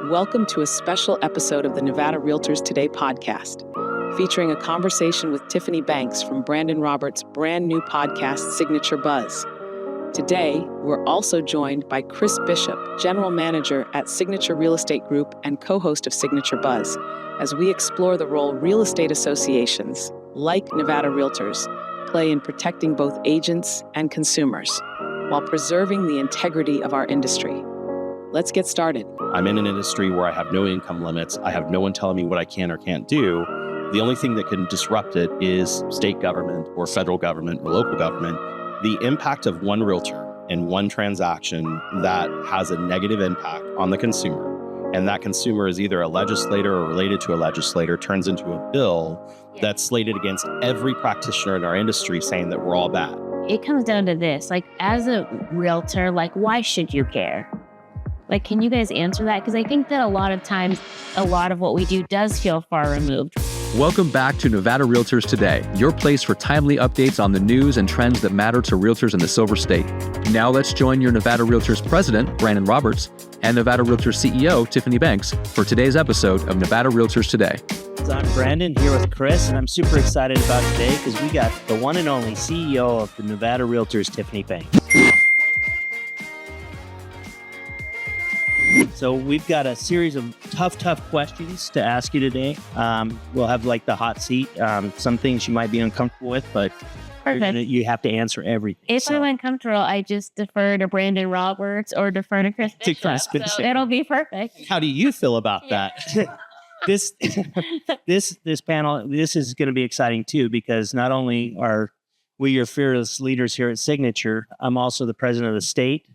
Welcome to a special episode of the Nevada Realtors Today podcast, featuring a conversation with Tiffany Banks from Brandon Roberts' brand new podcast, Signature Buzz. Today, we're also joined by Chris Bishop, General Manager at Signature Real Estate Group and co-host of Signature Buzz, as we explore the role real estate associations, like Nevada Realtors, play in protecting both agents and consumers, while preserving the integrity of our industry. Let's get started. I'm in an industry where I have no income limits. I have no one telling me what I can or can't do. The only thing that can disrupt it is state government or federal government or local government. The impact of one realtor and one transaction that has a negative impact on the consumer, and that consumer is either a legislator or related to a legislator, turns into a bill that's slated against every practitioner in our industry, saying that we're all bad. It comes down to this, as a realtor, why should you care? Can you guys answer that? Because I think that a lot of times, a lot of what we do does feel far removed. Welcome back to Nevada Realtors Today, your place for timely updates on the news and trends that matter to realtors in the Silver State. Now let's join your Nevada Realtors President, Brandon Roberts, and Nevada Realtors CEO, Tiffany Banks, for today's episode of Nevada Realtors Today. I'm Brandon here with Chris, and I'm super excited about today because we got the one and only CEO of the Nevada Realtors, Tiffany Banks. So we've got a series of tough questions to ask you today. We'll have the hot seat. Some things you might be uncomfortable with, but you have to answer everything. If I'm uncomfortable, I just defer to Brandon Roberts or defer to Chris Bishop. So it'll be perfect. How do you feel about that? This panel, this is going to be exciting too, because not only are we your fearless leaders here at Signature, I'm also the president of the state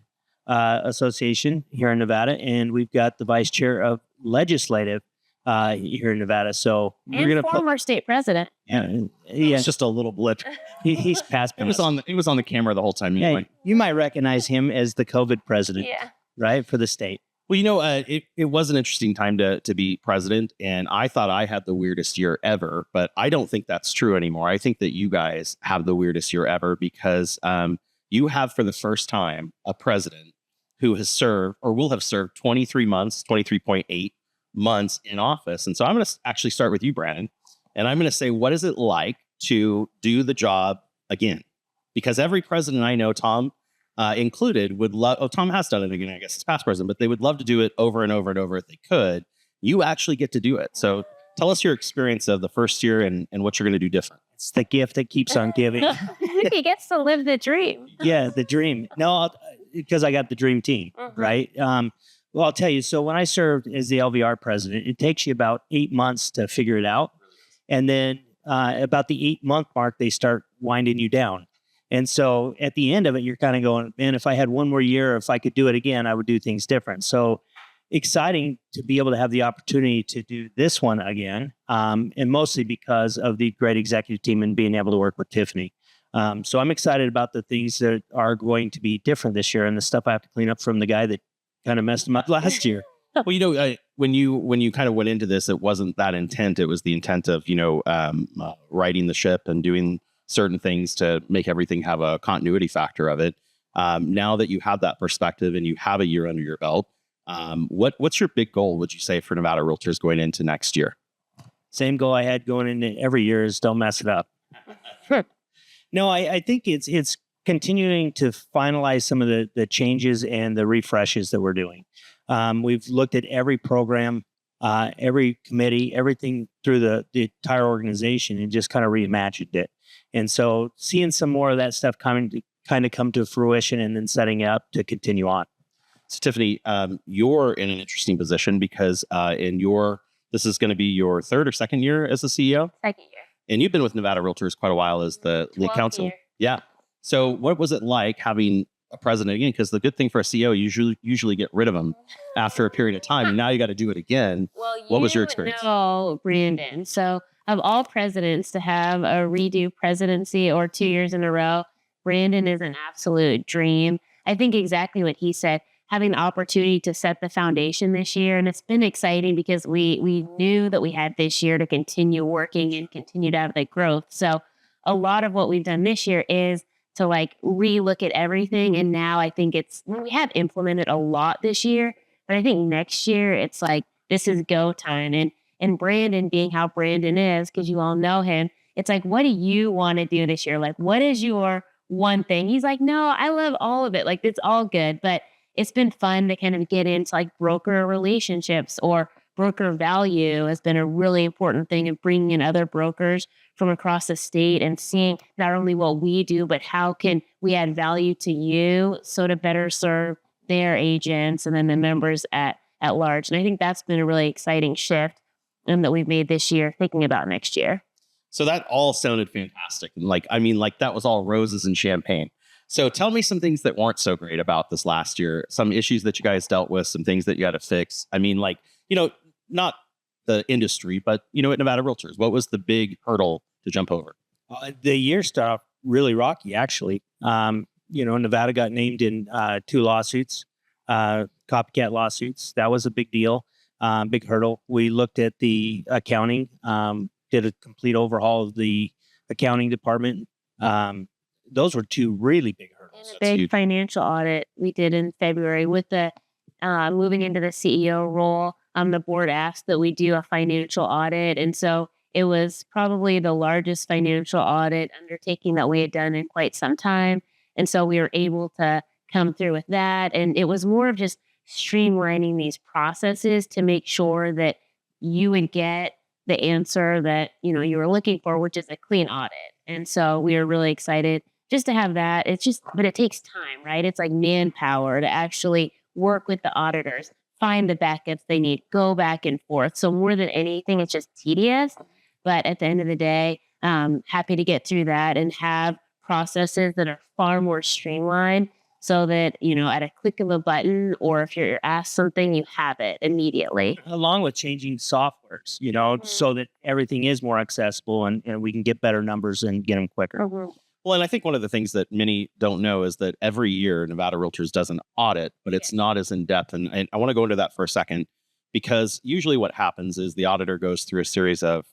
association here in Nevada, and we've got the vice chair of legislative here in Nevada. So we're going to former state president. Yeah, it's just a little blip. He's passed. It was on the camera the whole time. Yeah, you might recognize him as the COVID president, right, for the state. Well, it was an interesting time to be president, and I thought I had the weirdest year ever, but I don't think that's true anymore. I think that you guys have the weirdest year ever because you have, for the first time, a president who has served or will have served 23.8 months in office. And so I'm going to actually start with you, Brandon, and I'm going to say, what is it like to do the job again? Because every president I know, Tom included, would love, Tom has done it again, I guess it's past president, but they would love to do it over and over and over if they could. You actually get to do it. So tell us your experience of the first year and what you're going to do different. It's the gift that keeps on giving. He gets to live the dream. Yeah, the dream. No, because I got the dream team, right? Well, I'll tell you. So when I served as the LVR president, it takes you about 8 months to figure it out. And then about the 8-month mark, they start winding you down. And so at the end of it, you're kind of going, man, if I had one more year, if I could do it again, I would do things different. So exciting to be able to have the opportunity to do this one again, and mostly because of the great executive team and being able to work with Tiffany. So I'm excited about the things that are going to be different this year and the stuff I have to clean up from the guy that kind of messed him up last year. Well, when you kind of went into this, it wasn't that intent. It was the intent of, righting the ship and doing certain things to make everything have a continuity factor of it. Now that you have that perspective and you have a year under your belt, what's your big goal, would you say, for Nevada Realtors going into next year? Same goal I had going into every year is don't mess it up. No, I think it's continuing to finalize some of the changes and the refreshes that we're doing. We've looked at every program, every committee, everything through the entire organization and just kind of reimagined it. And so seeing some more of that stuff coming to kind of come to fruition and then setting it up to continue on. So Tiffany, you're in an interesting position because this is going to be your third or second year as the CEO? Second year. And you've been with Nevada Realtors quite a while as the lead counsel. Yeah. So what was it like having a president again? Because the good thing for a CEO, you usually get rid of them after a period of time. And now you got to do it again. Well, what was your experience? Brandon. So of all presidents to have a redo presidency or 2 years in a row, Brandon is an absolute dream. I think exactly what he said, having the opportunity to set the foundation this year. And it's been exciting because we knew that we had this year to continue working and continue to have that growth. So a lot of what we've done this year is to relook at everything. And now I think we have implemented a lot this year, But I think next year it's like, this is go time. And Brandon being how Brandon is, because you all know him, it's like, what do you want to do this year? Like, what is your one thing? He's like, no, I love all of it. Like, it's all good. But it's been fun to kind of get into like broker relationships, or broker value has been a really important thing, of bringing in other brokers from across the state and seeing not only what we do, but how can we add value to you, so to better serve their agents and then the members at large. And I think that's been a really exciting shift that we've made this year, thinking about next year. So that all sounded fantastic. And like that was all roses and champagne. So tell me some things that weren't so great about this last year, some issues that you guys dealt with, some things that you had to fix. I mean, like, not the industry, but, at Nevada Realtors, what was the big hurdle to jump over? The year started off really rocky, actually. Nevada got named in 2 lawsuits, copycat lawsuits. That was a big deal, big hurdle. We looked at the accounting, did a complete overhaul of the accounting department. Those were 2 really big hurdles. And a big financial audit we did in February with the moving into the CEO role. The board asked that we do a financial audit. And so it was probably the largest financial audit undertaking that we had done in quite some time. And so we were able to come through with that. And it was more of just streamlining these processes to make sure that you would get the answer that, you were looking for, which is a clean audit. And so we were really excited just to have that. But it takes time, right? It's like manpower to actually work with the auditors, find the backups they need, go back and forth. So more than anything, it's just tedious. But at the end of the day, happy to get through that and have processes that are far more streamlined, so that, at a click of a button, or if you're asked something, you have it immediately. Along with changing softwares, so that everything is more accessible and we can get better numbers and get them quicker. Mm-hmm. Well, and I think one of the things that many don't know is that every year Nevada Realtors does an audit, but it's not as in depth. And I want to go into that for a second, because usually what happens is the auditor goes through a series of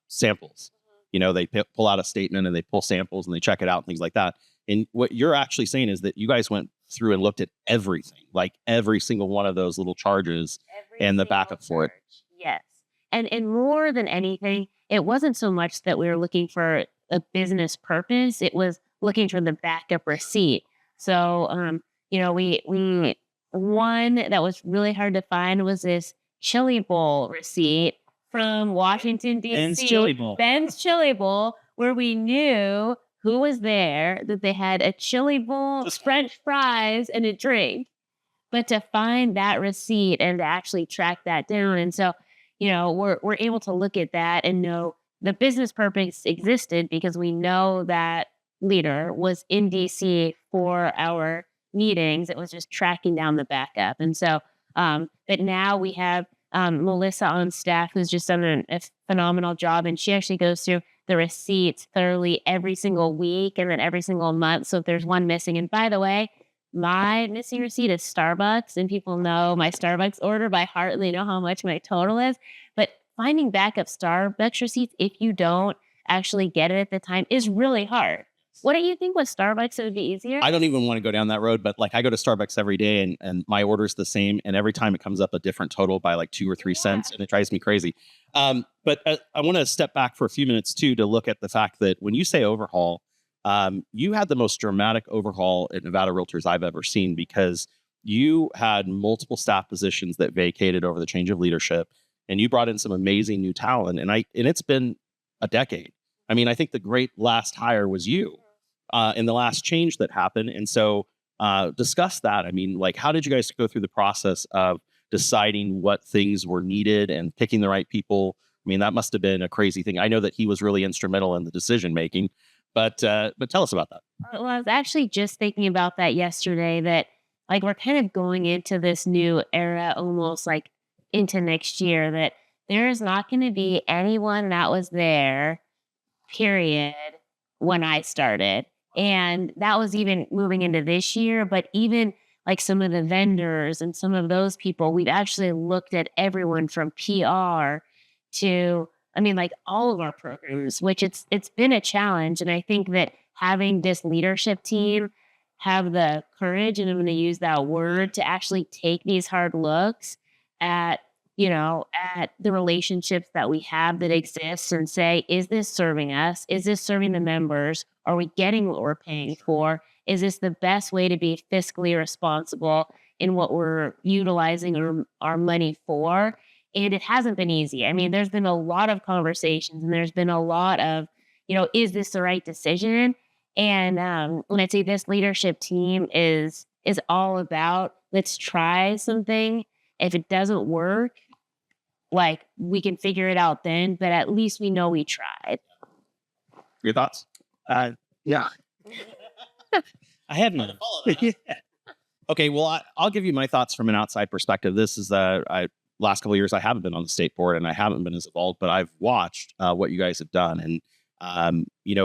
samples. They pull out a statement and they pull samples and they check it out and things like that. And what you're actually saying is that you guys went through and looked at everything, like every single one of those little charges and the backup for it. Yes. And more than anything, it wasn't so much that we were looking for a business purpose. It was looking for the backup receipt. So, we one that was really hard to find was this chili bowl receipt from Washington, D.C. Ben's Chili Bowl, where we knew who was there, that they had a chili bowl, French fries, and a drink. But to find that receipt and to actually track that down. And so, we're able to look at that and know the business purpose existed, because we know that leader was in DC for our meetings. It was just tracking down the backup. And so, but now we have Melissa on staff, who's just done a phenomenal job. And she actually goes through the receipts thoroughly every single week and then every single month. So if there's one missing, and by the way, my missing receipt is Starbucks, and people know my Starbucks order by heart, and they know how much my total is. But finding backup Starbucks receipts, if you don't actually get it at the time, is really hard. What do you think with Starbucks? It would be easier? I don't even want to go down that road, but I go to Starbucks every day and my order's the same. And every time it comes up a different total by 2 or 3 cents, and it drives me crazy. But I want to step back for a few minutes too, to look at the fact that when you say overhaul, you had the most dramatic overhaul at Nevada Realtors I've ever seen, because you had multiple staff positions that vacated over the change of leadership, and you brought in some amazing new talent. And it's been a decade. I mean, I think the great last hire was you in the last change that happened. And so discuss that. I mean, how did you guys go through the process of deciding what things were needed and picking the right people? I mean, that must have been a crazy thing. I know that he was really instrumental in the decision making, but tell us about that. Well, I was actually just thinking about that yesterday, that we're kind of going into this new era, almost into next year, that there is not going to be anyone that was there, period, when I started. And that was even moving into this year. But even some of the vendors and some of those people, we've actually looked at everyone from PR to, all of our programs, which it's been a challenge. And I think that having this leadership team have the courage, and I'm going to use that word, to actually take these hard looks at, at the relationships that we have that exist and say, is this serving us? Is this serving the members? Are we getting what we're paying for? Is this the best way to be fiscally responsible in what we're utilizing our money for? And it hasn't been easy. I mean, there's been a lot of conversations, and there's been a lot of, is this the right decision? And when I say this leadership team is all about, let's try something. If it doesn't work, like, we can figure it out then, but at least we know we tried. Your thoughts? Yeah. I have none. Okay, well, I'll give you my thoughts from an outside perspective. This is last couple of years I haven't been on the state board and I haven't been as involved, but I've watched what you guys have done. And,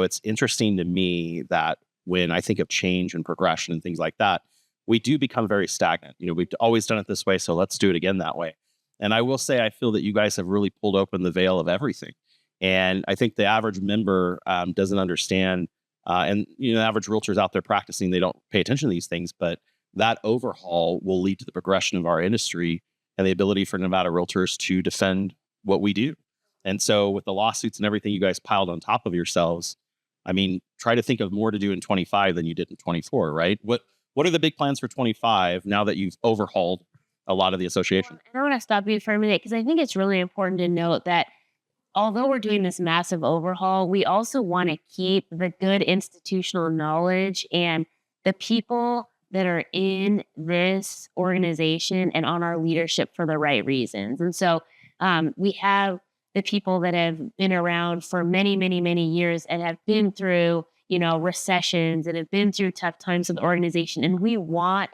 it's interesting to me that when I think of change and progression and things like that, we do become very stagnant. We've always done it this way, so let's do it again that way. And I will say, I feel that you guys have really pulled open the veil of everything. And I think the average member doesn't understand. And, the average realtor's out there practicing, they don't pay attention to these things, but that overhaul will lead to the progression of our industry and the ability for Nevada realtors to defend what we do. And so with the lawsuits and everything you guys piled on top of yourselves, I mean, try to think of more to do in 25 than you did in 24, right? What are the big plans for 25 now that you've overhauled a lot of the association? I want to stop you for a minute, because I think it's really important to note that although we're doing this massive overhaul, we also want to keep the good institutional knowledge and the people that are in this organization and on our leadership for the right reasons. And so we have the people that have been around for many, many, many years and have been through, recessions and have been through tough times with the organization. And we want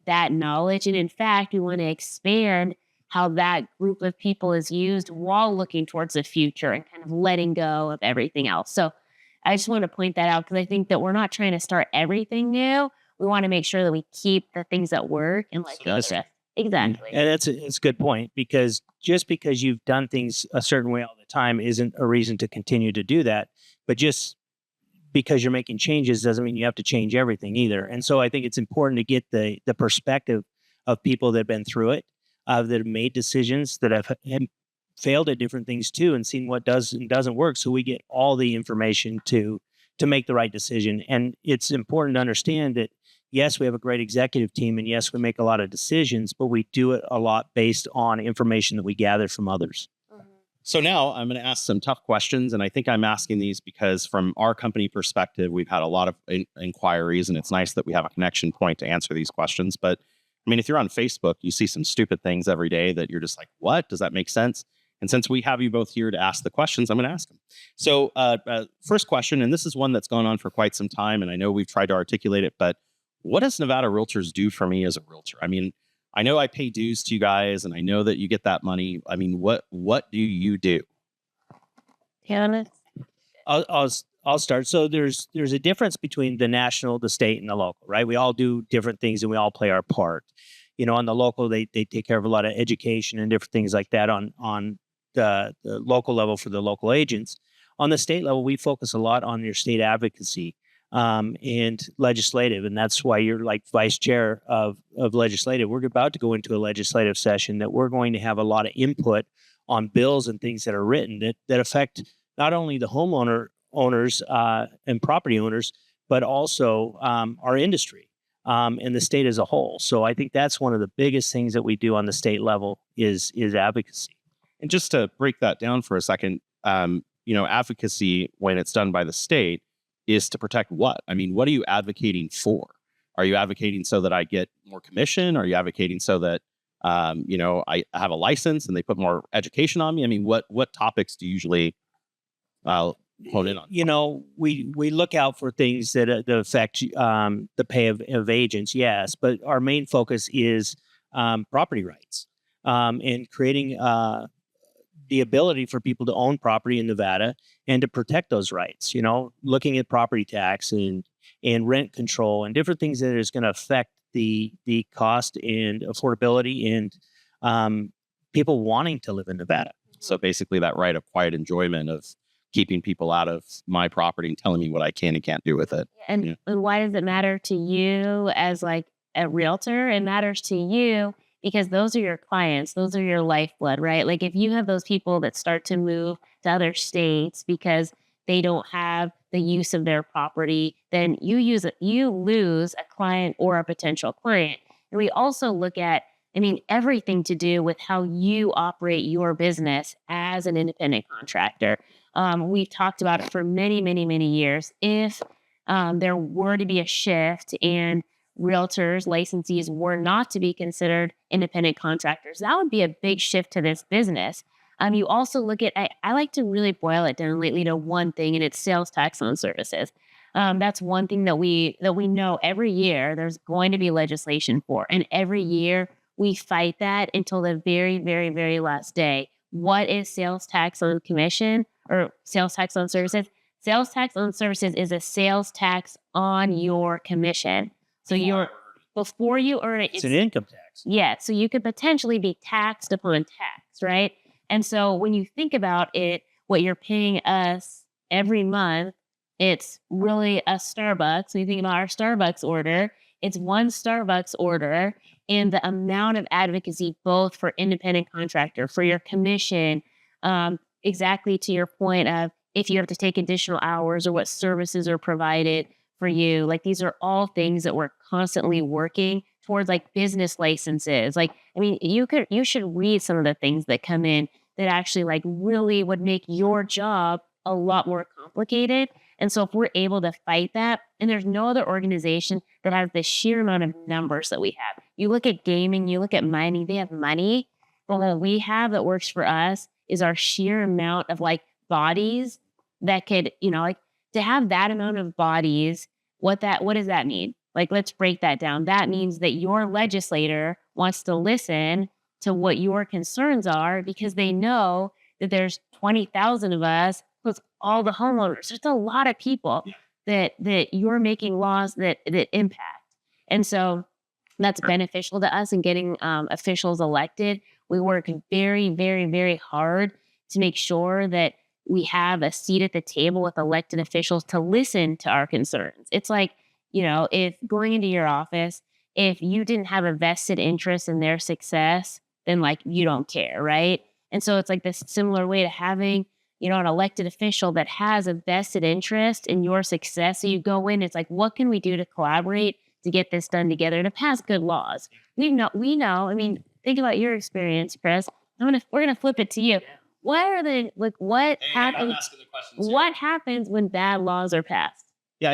that knowledge. And in fact, we want to expand how that group of people is used while looking towards the future and kind of letting go of everything else. So I just want to point that out, because I think that we're not trying to start everything new. We want to make sure that we keep the things that work and let go of the rest. Exactly. And it's a good point, because just because you've done things a certain way all the time isn't a reason to continue to do that. But just because you're making changes doesn't mean you have to change everything either. And so I think it's important to get the perspective of people that have been through it, that have made decisions, that have failed at different things too, and seen what does and doesn't work. So we get all the information to make the right decision. And it's important to understand that, yes, we have a great executive team, and yes, we make a lot of decisions, but we do it a lot based on information that we gather from others. So now I'm going to ask some tough questions, and I think I'm asking these because from our company perspective, we've had a lot of inquiries, and it's nice that we have a connection point to answer these questions. But I mean, if you're on Facebook, you see some stupid things every day that you're just like, what? Does that make sense? And since we have you both here to ask the questions, I'm going to ask them. So first question, and this is one that's gone on for quite some time, and I know we've tried to articulate it, but what does Nevada Realtors do for me as a realtor? I mean, I know I pay dues to you guys, and I know that you get that money. I mean, what do you do? Hannah? I'll start. So there's a difference between the national, the state, and the local, right? We all do different things, and we all play our part. On the local, they take care of a lot of education and different things like that on the local level for the local agents. On the state level, we focus a lot on your state advocacy and legislative, and that's why you're like vice chair of legislative. We're about to go into a legislative session that we're going to have a lot of input on bills and things that are written that affect not only the owners and property owners, but also our industry and the state as a whole. So I think that's one of the biggest things that we do on the state level is advocacy. And just to break that down for a second, advocacy, when it's done by the state, is to protect what? I mean, what are you advocating for? Are you advocating so that I get more commission? Are you advocating so that, I have a license and they put more education on me? I mean, what topics do you usually hone in on? We look out for things that affect the pay of agents, yes, but our main focus is property rights and creating the ability for people to own property in Nevada and to protect those rights, looking at property tax and rent control and different things that is going to affect the cost and affordability and people wanting to live in Nevada. So basically that right of quiet enjoyment of keeping people out of my property and telling me what I can and can't do with it. And why does it matter to you as like a realtor? It matters to you because those are your clients. Those are your lifeblood, right? Like if you have those people that start to move to other states because they don't have the use of their property, then you lose a client or a potential client. And we also look at, everything to do with how you operate your business as an independent contractor. We've talked about it for many, many, many years. If there were to be a shift and realtors, licensees were not to be considered independent contractors, that would be a big shift to this business. You also look at, I like to really boil it down lately to one thing, and it's sales tax on services. That's one thing that we know every year there's going to be legislation for. And every year we fight that until the very, very, very last day. What is sales tax on commission or sales tax on services? Sales tax on services is a sales tax on your commission. So before you earn it, It's an income tax. Yeah. So you could potentially be taxed upon tax, right? And so when you think about it, what you're paying us every month, it's really a Starbucks. When you think about our Starbucks order, it's one Starbucks order, and the amount of advocacy, both for independent contractor, for your commission, exactly to your point of if you have to take additional hours or what services are provided for you. Like these are all things that we're constantly working towards, like business licenses. You should read some of the things that come in that actually like really would make your job a lot more complicated. And so if we're able to fight that, and there's no other organization that has the sheer amount of numbers that we have. You look at gaming, you look at mining, they have money. But what we have that works for us is our sheer amount of like bodies that could, to have that amount of bodies, what does that mean? Like, let's break that down. That means that your legislator wants to listen to what your concerns are because they know that there's 20,000 of us plus all the homeowners. There's a lot of people that you're making laws that impact. And so that's beneficial to us in getting officials elected. We work very, very, very hard to make sure that we have a seat at the table with elected officials to listen to our concerns. It's like, if going into your office, if you didn't have a vested interest in their success, then like you don't care, right? And so it's like this similar way to having, an elected official that has a vested interest in your success. So you go in, it's like, what can we do to collaborate to get this done together to pass good laws? We know. Think about your experience, Chris. We're gonna flip it to you. What happens when bad laws are passed? Yeah,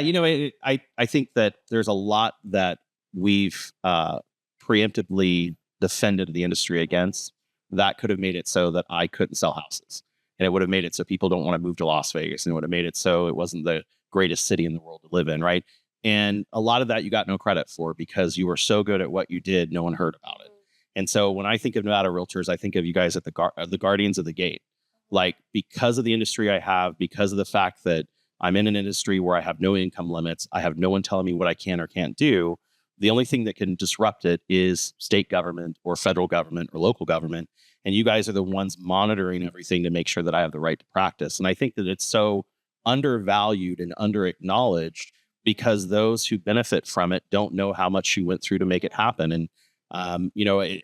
I think that there's a lot that we've preemptively defended the industry against that could have made it so that I couldn't sell houses. And it would have made it so people don't want to move to Las Vegas. And it would have made it so it wasn't the greatest city in the world to live in, right? And a lot of that you got no credit for because you were so good at what you did, no one heard about it. And so when I think of Nevada Realtors, I think of you guys at the guardians of the gate. Like, because of the industry I have, because of the fact that I'm in an industry where I have no income limits, I have no one telling me what I can or can't do. The only thing that can disrupt it is state government or federal government or local government. And you guys are the ones monitoring everything to make sure that I have the right to practice. And I think that it's so undervalued and underacknowledged because those who benefit from it don't know how much you went through to make it happen. And,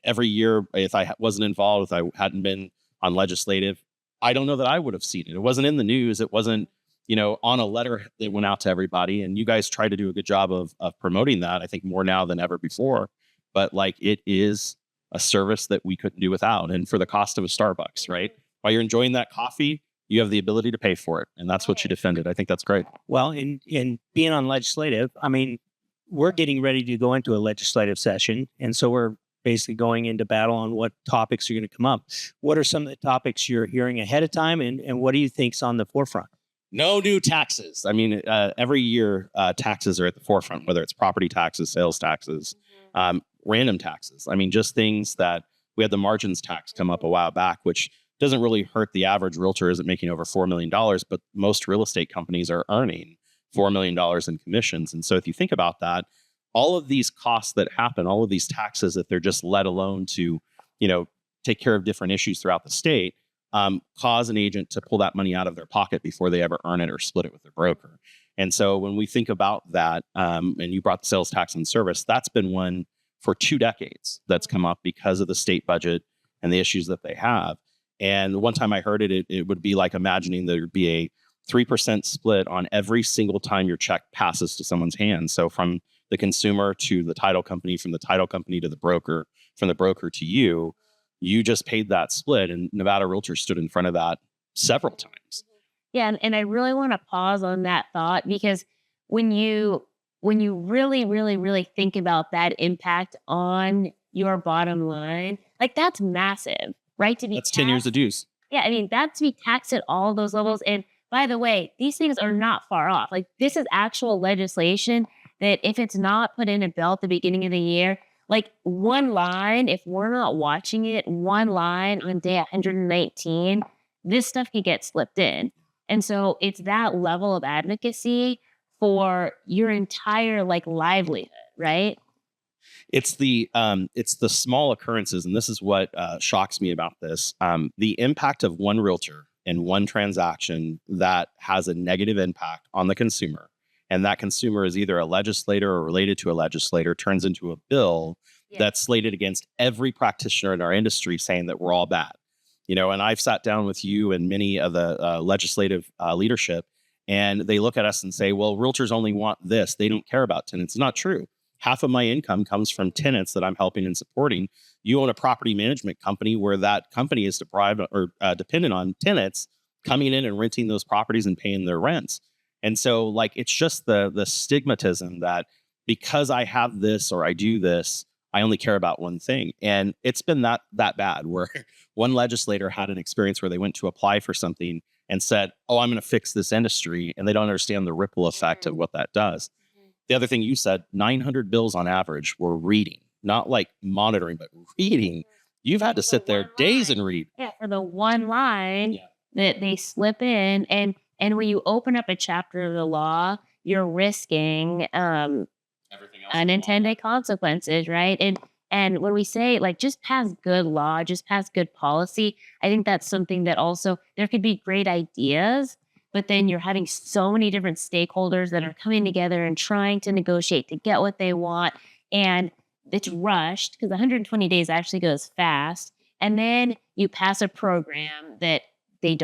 every year, if I wasn't involved, if I hadn't been on legislative, I don't know that I would have seen it. It wasn't in the news. It wasn't, on a letter that went out to everybody. And you guys try to do a good job of promoting that, I think more now than ever before. But like, it is a service that we couldn't do without. And for the cost of a Starbucks, right? While you're enjoying that coffee, you have the ability to pay for it. And that's what you defended. I think that's great. Well, in being on legislative, we're getting ready to go into a legislative session. And so we're basically going into battle on what topics are going to come up. What are some of the topics you're hearing ahead of time? And what do you think's on the forefront? No new taxes. Every year taxes are at the forefront, whether it's property taxes, sales taxes, random taxes. Just things that we had the margins tax come up a while back, which doesn't really hurt the average realtor isn't making over $4 million, but most real estate companies are earning $4 million in commissions. And so if you think about that, all of these costs that happen, all of these taxes that they're just let alone to, take care of different issues throughout the state, cause an agent to pull that money out of their pocket before they ever earn it or split it with their broker. And so when we think about that, and you brought the sales tax on service, that's been one for 2 decades that's come up because of the state budget and the issues that they have. And one time I heard it would be like imagining there'd be a 3% split on every single time your check passes to someone's hands. So from the consumer to the title company, from the title company to the broker, from the broker to you, you just paid that split. And Nevada Realtors stood in front of that several times. Yeah, and I really want to pause on that thought, because when you really, really, really think about that impact on your bottom line, like that's massive, right? To be That's 10 years of dues. Yeah, I mean, that's to be taxed at all those levels. And by the way, these things are not far off. Like, this is actual legislation that if it's not put in a bill at the beginning of the year, like one line, if we're not watching it, one line on day 119, this stuff can get slipped in. And so it's that level of advocacy for your entire like livelihood, right? It's the small occurrences, and this is what shocks me about this. The impact of one realtor and one transaction that has a negative impact on the consumer, and that consumer is either a legislator or related to a legislator, turns into a bill that's slated against every practitioner in our industry, saying that we're all bad. And I've sat down with you and many of the legislative leadership, and they look at us and say, well, realtors only want this. They don't care about tenants. It's not true. Half of my income comes from tenants that I'm helping and supporting. You own a property management company where that company is deprived or dependent on tenants coming in and renting those properties and paying their rents. And so like, it's just the stigmatism that because I have this or I do this, I only care about one thing. And it's been that bad where one legislator had an experience where they went to apply for something and said, oh, I'm going to fix this industry. And they don't understand the ripple effect of what that does. The other thing you said, 900 bills on average were reading, not like monitoring, but reading. You've had to sit there days and read. Yeah, for the one line that they slip in. And when you open up a chapter of the law, you're risking unintended consequences, right? And when we say like just pass good law, just pass good policy, I think that's something that also there could be great ideas, but then you're having so many different stakeholders that are coming together and trying to negotiate to get what they want. And it's rushed because 120 days actually goes fast. And then you pass a program that they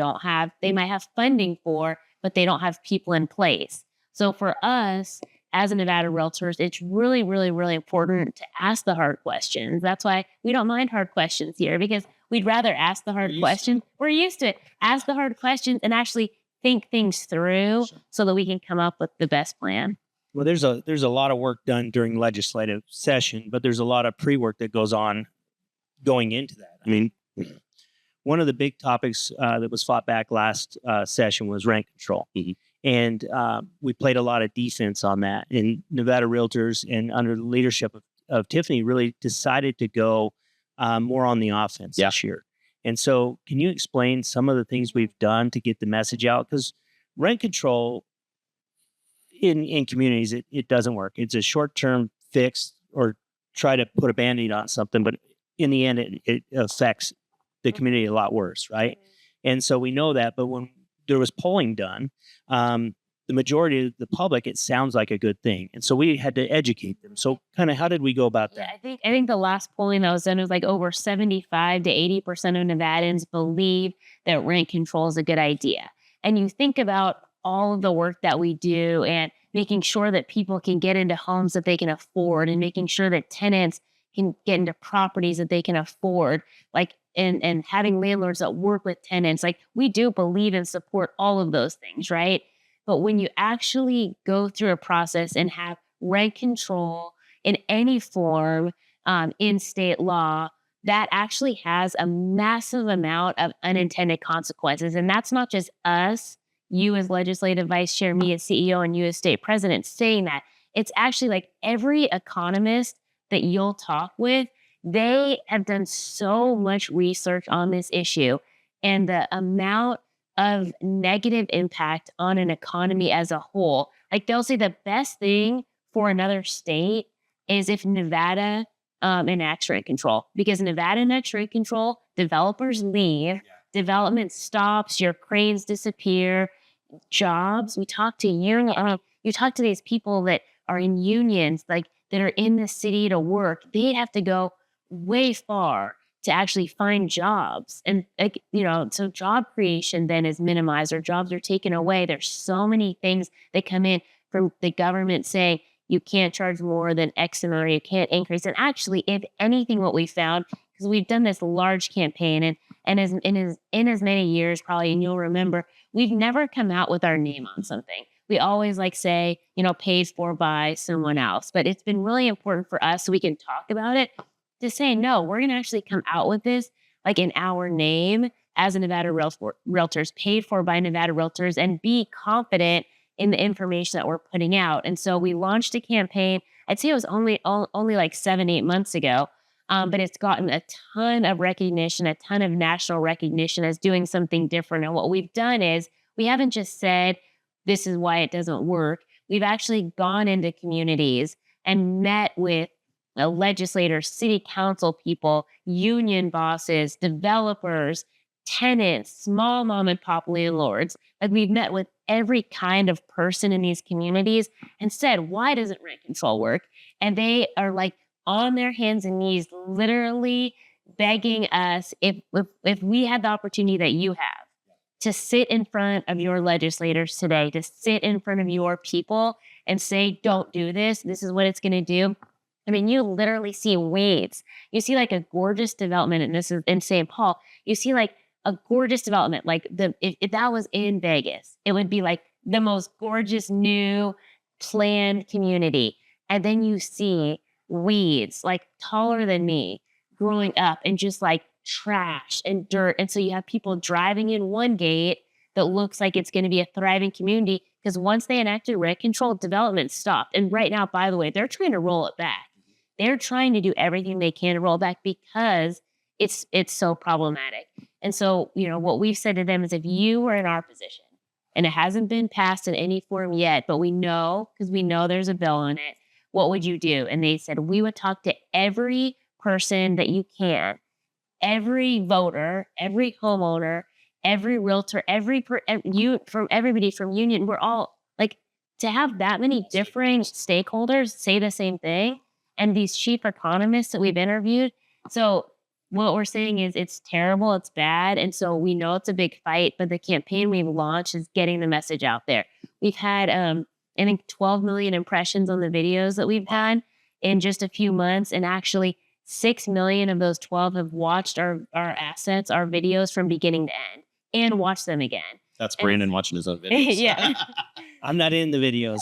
might have funding for, but they don't have people in place. So for us, as a Nevada Realtors, it's really, really, really important to ask the hard questions. That's why we don't mind hard questions here, because we'd rather ask the hard questions. We're used to it. Ask the hard questions and actually think things through so that we can come up with the best plan. Well, there's a lot of work done during legislative session, but there's a lot of pre-work that goes on going into that. I mean, one of the big topics that was fought back last session was rent control. Mm-hmm. And we played a lot of defense on that. And Nevada Realtors, and under the leadership of Tiffany, really decided to go more on the offense this year. And so can you explain some of the things we've done to get the message out? Because rent control in communities, it doesn't work. It's a short-term fix or try to put a Band-Aid on something, but in the end, it affects the community a lot worse, right? And so we know that, but when there was polling done, the majority of the public, it sounds like a good thing. And so we had to educate them. So kind of how did we go about that? I think the last polling that was done was like over 75 to 80% of Nevadans believe that rent control is a good idea. And you think about all of the work that we do and making sure that people can get into homes that they can afford, and making sure that tenants can get into properties that they can afford, like, and having landlords that work with tenants. Like, we do believe and support all of those things, right? But when you actually go through a process and have rent control in any form in state law, that actually has a massive amount of unintended consequences. And that's not just us, you as legislative vice chair, me as CEO, and you as state president saying that. It's actually like every economist that you'll talk with, they have done so much research on this issue, and the amount of negative impact on an economy as a whole. Like, they'll say the best thing for another state is if Nevada enacts rent control, because Nevada enacts rent control, developers leave, development stops, your cranes disappear, jobs. We talk to you talk to these people that are in unions, like that are in the city to work. They'd have to go way far to actually find jobs. And like, so job creation then is minimized or jobs are taken away. There's so many things that come in from the government saying you can't charge more than X amount or you can't increase. And actually, if anything, what we found, because we've done this large campaign and in as many years probably, and you'll remember, we've never come out with our name on something. We always say, paid for by someone else. But it's been really important for us so we can talk about it to say, no, we're going to actually come out with this like in our name as a Nevada Realtors, paid for by Nevada Realtors, and be confident in the information that we're putting out. And so we launched a campaign. I'd say it was only like 7-8 months ago, but it's gotten a ton of recognition, a ton of national recognition as doing something different. And what we've done is we haven't just said, this is why it doesn't work. We've actually gone into communities and met with legislators, city council people, union bosses, developers, tenants, small mom and pop landlords. Like we've met with every kind of person in these communities and said, why doesn't rent control work? And they are like on their hands and knees, literally begging us, if we had the opportunity that you have, to sit in front of your legislators today, to sit in front of your people and say, don't do this. This is what it's going to do. I mean, you literally see weeds. You see like a gorgeous development, and this is in St. Paul. You see like a gorgeous development. Like if that was in Vegas, it would be like the most gorgeous new planned community. And then you see weeds like taller than me growing up and just like trash and dirt. And so you have people driving in one gate that looks like it's going to be a thriving community, because once they enacted rent control, development stopped. And right now, by the way, they're trying to roll it back. They're trying to do everything they can to roll back because it's so problematic. And so, what we've said to them is, if you were in our position and it hasn't been passed in any form yet, but we know, because we know there's a bill on it, what would you do? And they said, we would talk to every person that you can, every voter, every homeowner, every realtor, from everybody from union. We're all like, to have that many different stakeholders say the same thing, and these chief economists that we've interviewed. So what we're saying is it's terrible, it's bad. And so we know it's a big fight, but the campaign we've launched is getting the message out there. We've had, I think 12 million impressions on the videos that we've had in just a few months. And actually 6 million of those 12 have watched our assets, our videos from beginning to end, and watched them again. That's Brandon watching his own videos. Yeah. I'm not in the videos,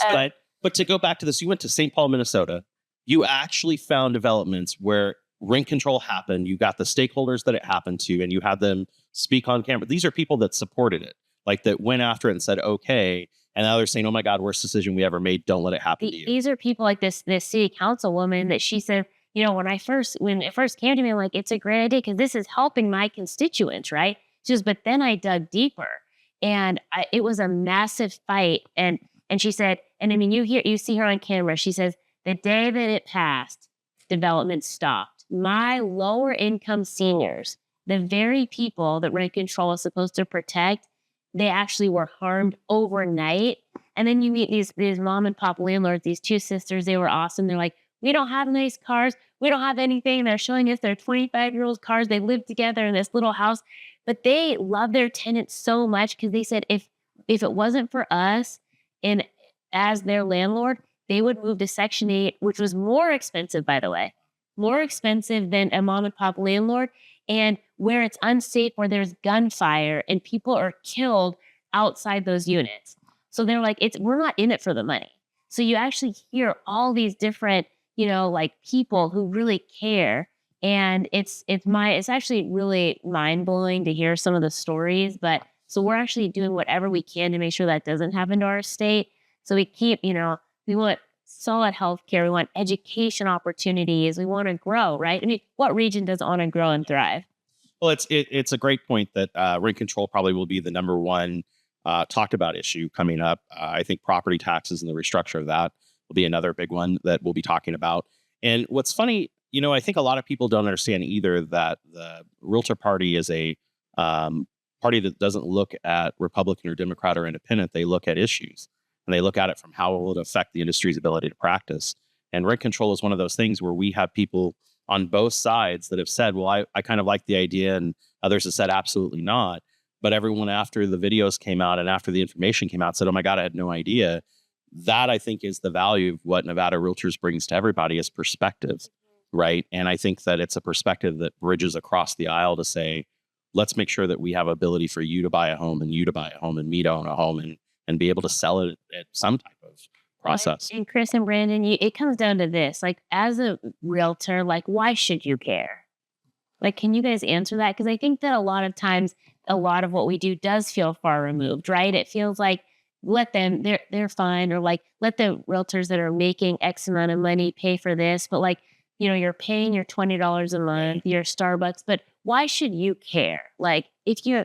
But to go back to this, you went to St. Paul, Minnesota. You actually found developments where rent control happened. You got the stakeholders that it happened to, and you had them speak on camera. These are people that supported it, like that went after it and said, okay. And now they're saying, oh my God, worst decision we ever made. Don't let it happen to you. These are people like this city council woman that she said, when it first came to me, I'm like, it's a great idea because this is helping my constituents, right? She goes, but then I dug deeper, and it was a massive fight. And she said, and I mean, you see her on camera. She says, the day that it passed, development stopped. My lower income seniors, the very people that rent control is supposed to protect, they actually were harmed overnight. And then you meet these mom and pop landlords, these two sisters. They were awesome. They're like, we don't have nice cars. We don't have anything. They're showing us their 25-year-old cars. They live together in this little house, but they love their tenants so much because they said if it wasn't for us and as their landlord, they would move to Section 8, which was more expensive, by the way, more expensive than a mom and pop landlord, and where it's unsafe, where there's gunfire and people are killed outside those units. So they're like, we're not in it for the money. So you actually hear all these different, like people who really care. And it's actually really mind blowing to hear some of the stories. But so we're actually doing whatever we can to make sure that doesn't happen to our state. So we keep, we want solid healthcare. We want education opportunities. We want to grow, right? I mean, what region doesn't want to grow and thrive? Well, it's a great point that rent control probably will be the number one talked about issue coming up. I think property taxes and the restructure of that will be another big one that we'll be talking about. And what's funny, I think a lot of people don't understand either that the Realtor Party is a party that doesn't look at Republican or Democrat or independent. They look at issues, and they look at it from how it will affect the industry's ability to practice. And rent control is one of those things where we have people on both sides that have said, well, I kind of like the idea, and others have said absolutely not. But everyone, after the videos came out and after the information came out, said, oh my God, I had no idea. That, I think, is the value of what Nevada Realtors brings to everybody, is perspective, right? And I think that it's a perspective that bridges across the aisle to say, let's make sure that we have ability for you to buy a home, and you to buy a home, and me to own a home, and be able to sell it at some type of process. And Chris and Brandon, it comes down to this. Like, as a realtor, like, why should you care? Like, can you guys answer that? Because I think that a lot of times, a lot of what we do does feel far removed, right? It feels like, let them, they're fine, or like, let the realtors that are making X amount of money pay for this. But like, you're paying your $20 a month, your Starbucks, but why should you care? Like, if you...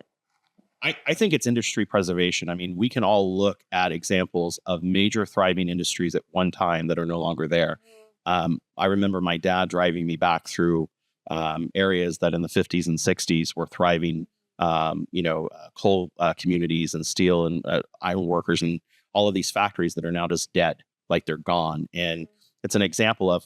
I think it's industry preservation. I mean, we can all look at examples of major thriving industries at one time that are no longer there. I remember my dad driving me back through areas that in the 50s and 60s were thriving, coal communities and steel and iron workers, and all of these factories that are now just dead, like they're gone. And it's an example of,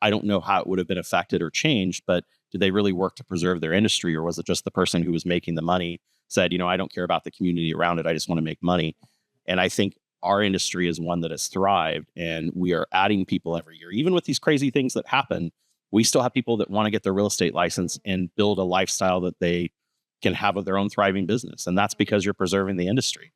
I don't know how it would have been affected or changed, but did they really work to preserve their industry? Or was it just the person who was making the money said, I don't care about the community around it, I just want to make money? And I think our industry is one that has thrived, and we are adding people every year. Even with these crazy things that happen, we still have people that want to get their real estate license and build a lifestyle that they can have with their own thriving business. And that's because you're preserving the industry.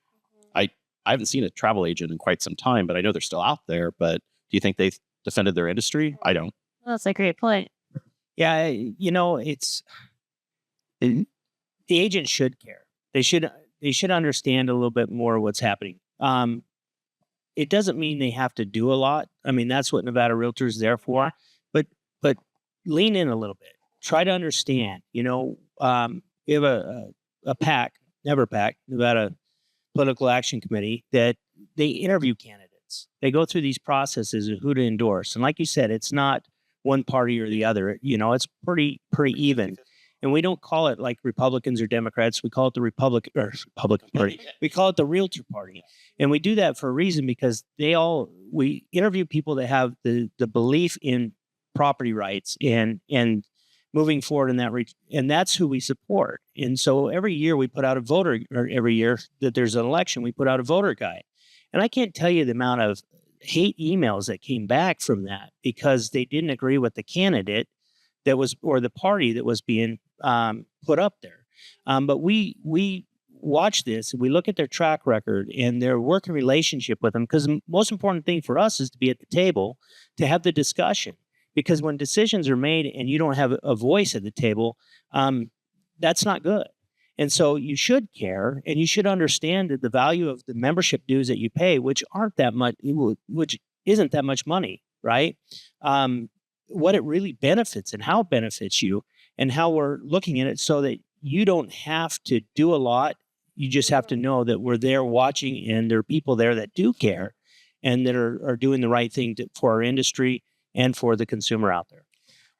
I haven't seen a travel agent in quite some time, but I know they're still out there. But do you think they've defended their industry? I don't. Well, that's a great point. Yeah, it's the agent should care. They should understand a little bit more what's happening. It doesn't mean they have to do a lot. I mean, that's what Nevada Realtors is there for. But lean in a little bit. Try to understand. We have a PAC, Nevada Political Action Committee, that they interview candidates. They go through these processes of who to endorse. And like you said, it's not one party or the other. It's pretty even. And we don't call it like Republicans or Democrats. We call it the Republican Party. We call it the Realtor Party. And we do that for a reason, because we interview people that have the belief in property rights and moving forward in that and that's who we support. And so every year we put out a voter, or every year that there's an election, we put out a voter guide. And I can't tell you the amount of hate emails that came back from that, because they didn't agree with the candidate that was, or the party that was being put up there. But we watch this, and we look at their track record and their working relationship with them, because the most important thing for us is to be at the table to have the discussion. Because when decisions are made and you don't have a voice at the table, that's not good. And so you should care, and you should understand that the value of the membership dues that you pay, which isn't that much money, right? What it really benefits and how it benefits you, and how we're looking at it, so that you don't have to do a lot. You just have to know that we're there watching, and there are people there that do care and that are doing the right thing for our industry and for the consumer out there.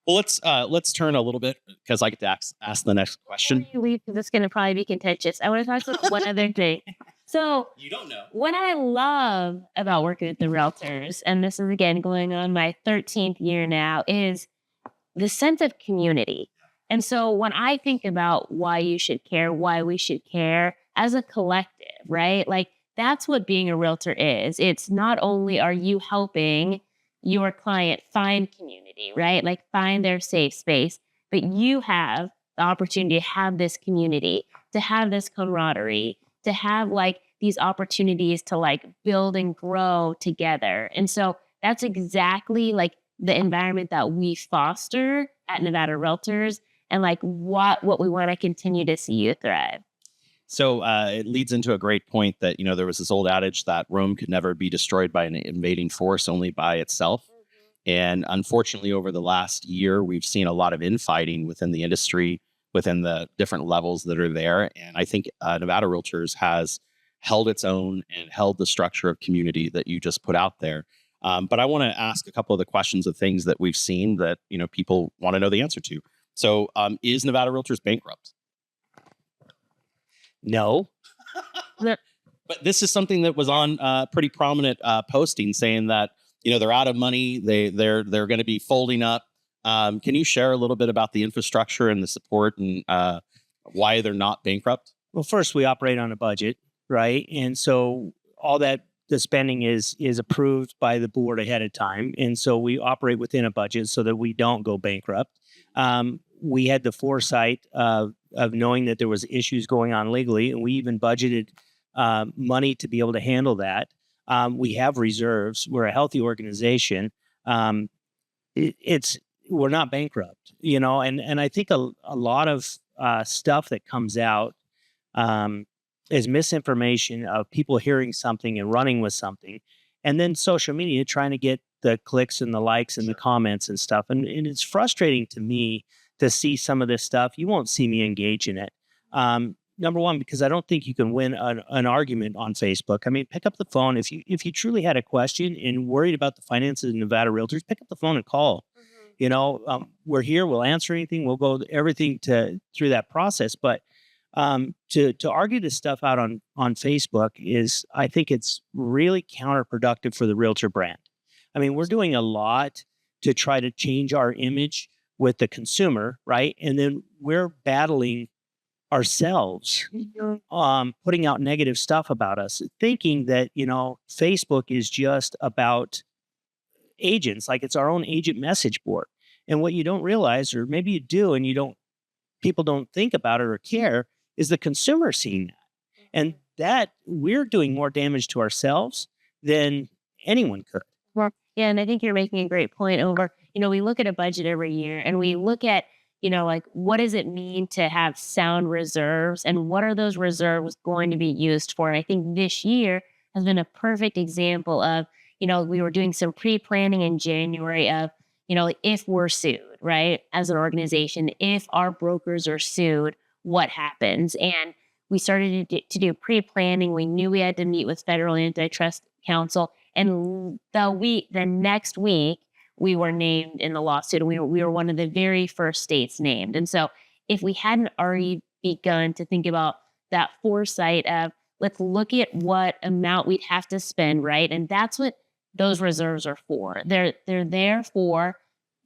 Well, let's turn a little bit, because I get to ask the next question. Before you leave, because it's going to probably be contentious, I want to talk about one other thing. So You don't know. what I love about working with the realtors, and this is again going on my 13th year now, is the sense of community. And so when I think about why you should care, why we should care as a collective, right? Like, that's what being a realtor is. It's not only are you helping your client find community, right? Like, find their safe space, but you have the opportunity to have this community, to have this camaraderie, to have like these opportunities to like build and grow together. And so that's exactly like the environment that we foster at Nevada Realtors, and like what we want to continue to see you thrive. So it leads into a great point that, there was this old adage that Rome could never be destroyed by an invading force, only by itself. Mm-hmm. And unfortunately, over the last year, we've seen a lot of infighting within the industry, within the different levels that are there. And I think Nevada Realtors has held its own and held the structure of community that you just put out there. But I want to ask a couple of the questions of things that we've seen that, people want to know the answer to. So is Nevada Realtors bankrupt? No. But this is something that was on pretty prominent posting saying that, they're out of money. They're going to be folding up. Can you share a little bit about the infrastructure and the support and why they're not bankrupt? Well, first we operate on a budget, right? And so all that the spending is approved by the board ahead of time. And so we operate within a budget so that we don't go bankrupt. We had the foresight of knowing that there was issues going on legally, and we even budgeted money to be able to handle that. We have reserves. We're a healthy organization. We're not bankrupt, and I think a lot of stuff that comes out is misinformation of people hearing something and running with something, and then social media trying to get the clicks and the likes and the comments and stuff. And it's frustrating to me to see some of this stuff. You won't see me engage in it. Number one, because I don't think you can win an argument on Facebook. I mean, pick up the phone. If you truly had a question and worried about the finances of Nevada Realtors, pick up the phone and call. We're here. We'll answer anything. We'll go everything through that process. But to argue this stuff out on Facebook I think it's really counterproductive for the realtor brand. I mean, we're doing a lot to try to change our image with the consumer, right? And then we're battling ourselves, putting out negative stuff about us, thinking that, Facebook is just about agents, like it's our own agent message board. And what you don't realize, or maybe you do, and people don't think about it or care, is the consumer seeing that. And that we're doing more damage to ourselves than anyone could. Well, yeah, and I think you're making a great point over, we look at a budget every year and we look at, like what does it mean to have sound reserves and what are those reserves going to be used for? And I think this year has been a perfect example of, we were doing some pre-planning in January of, if we're sued, right, as an organization, if our brokers are sued, what happens? And we started to do pre-planning. We knew we had to meet with federal antitrust counsel. And the next week, we were named in the lawsuit. And we were one of the very first states named. And so if we hadn't already begun to think about that foresight of, let's look at what amount we'd have to spend, right? And that's what those reserves are for. They're there for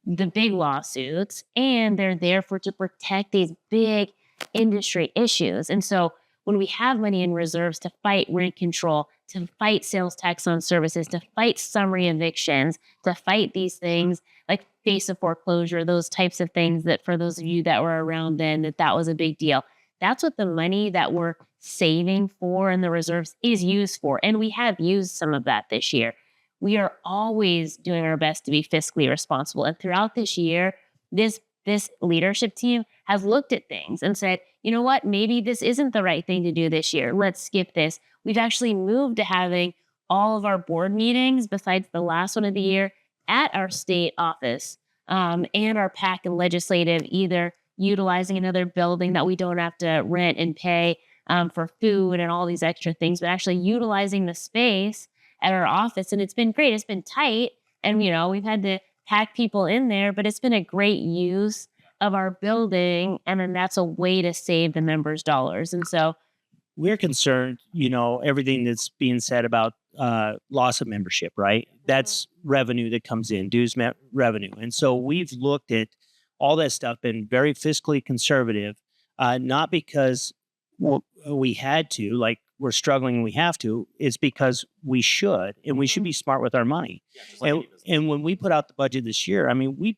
the big lawsuits, and they're there to protect these big industry issues. And so when we have money in reserves to fight rent control, to fight sales tax on services, to fight summary evictions, to fight these things like face of foreclosure, those types of things that for those of you that were around then, that was a big deal. That's what the money that we're saving for in the reserves is used for. And we have used some of that this year. We are always doing our best to be fiscally responsible. And throughout this year, this leadership team has looked at things and said, you know what, maybe this isn't the right thing to do this year. Let's skip this. We've actually moved to having all of our board meetings, besides the last one of the year, at our state office and our PAC and legislative, either utilizing another building that we don't have to rent and pay for food and all these extra things, but actually utilizing the space at our office. And it's been great. It's been tight. And, we've had to pack people in there, but it's been a great use of our building. And then that's a way to save the members' dollars. And so we're concerned, everything that's being said about loss of membership, right? That's revenue that comes in, dues revenue. And so we've looked at all that stuff, been very fiscally conservative, not because we had to, like we're struggling and we have to, it's because we should, and we should be smart with our money. And when we put out the budget this year, I mean, we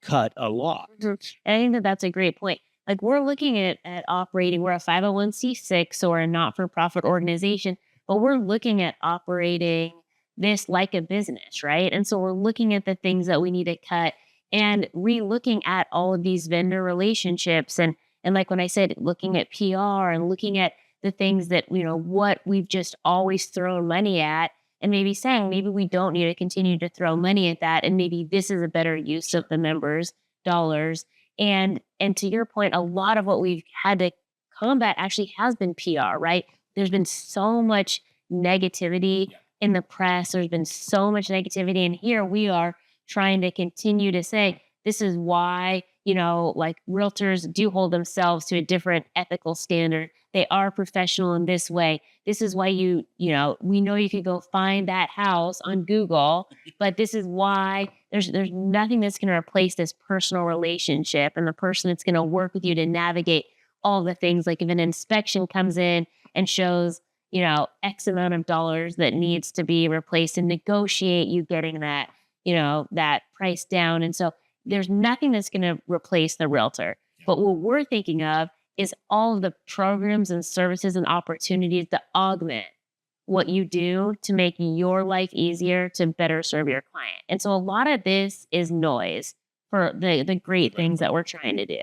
cut a lot. And I think that's a great point. Like we're looking at operating, we're a 501c6 or a not-for-profit organization, but we're looking at operating this like a business, right? And so we're looking at the things that we need to cut and re-looking at all of these vendor relationships. And like when I said, looking at PR and looking at the things that, what we've just always thrown money at, and maybe saying, maybe we don't need to continue to throw money at that. And maybe this is a better use of the members' dollars. And to your point, a lot of what we've had to combat actually has been PR, right? There's been so much negativity in the press. There's been so much negativity. And here we are trying to continue to say, this is why, like realtors do hold themselves to a different ethical standard. They are professional in this way. This is why we know you could go find that house on Google, but this is why there's nothing that's going to replace this personal relationship and the person that's going to work with you to navigate all the things. Like if an inspection comes in and shows, X amount of dollars that needs to be replaced and negotiate you getting that, that price down. And so there's nothing that's going to replace the realtor. But what we're thinking of is all of the programs and services and opportunities to augment what you do to make your life easier to better serve your client. And so a lot of this is noise for the great things that we're trying to do.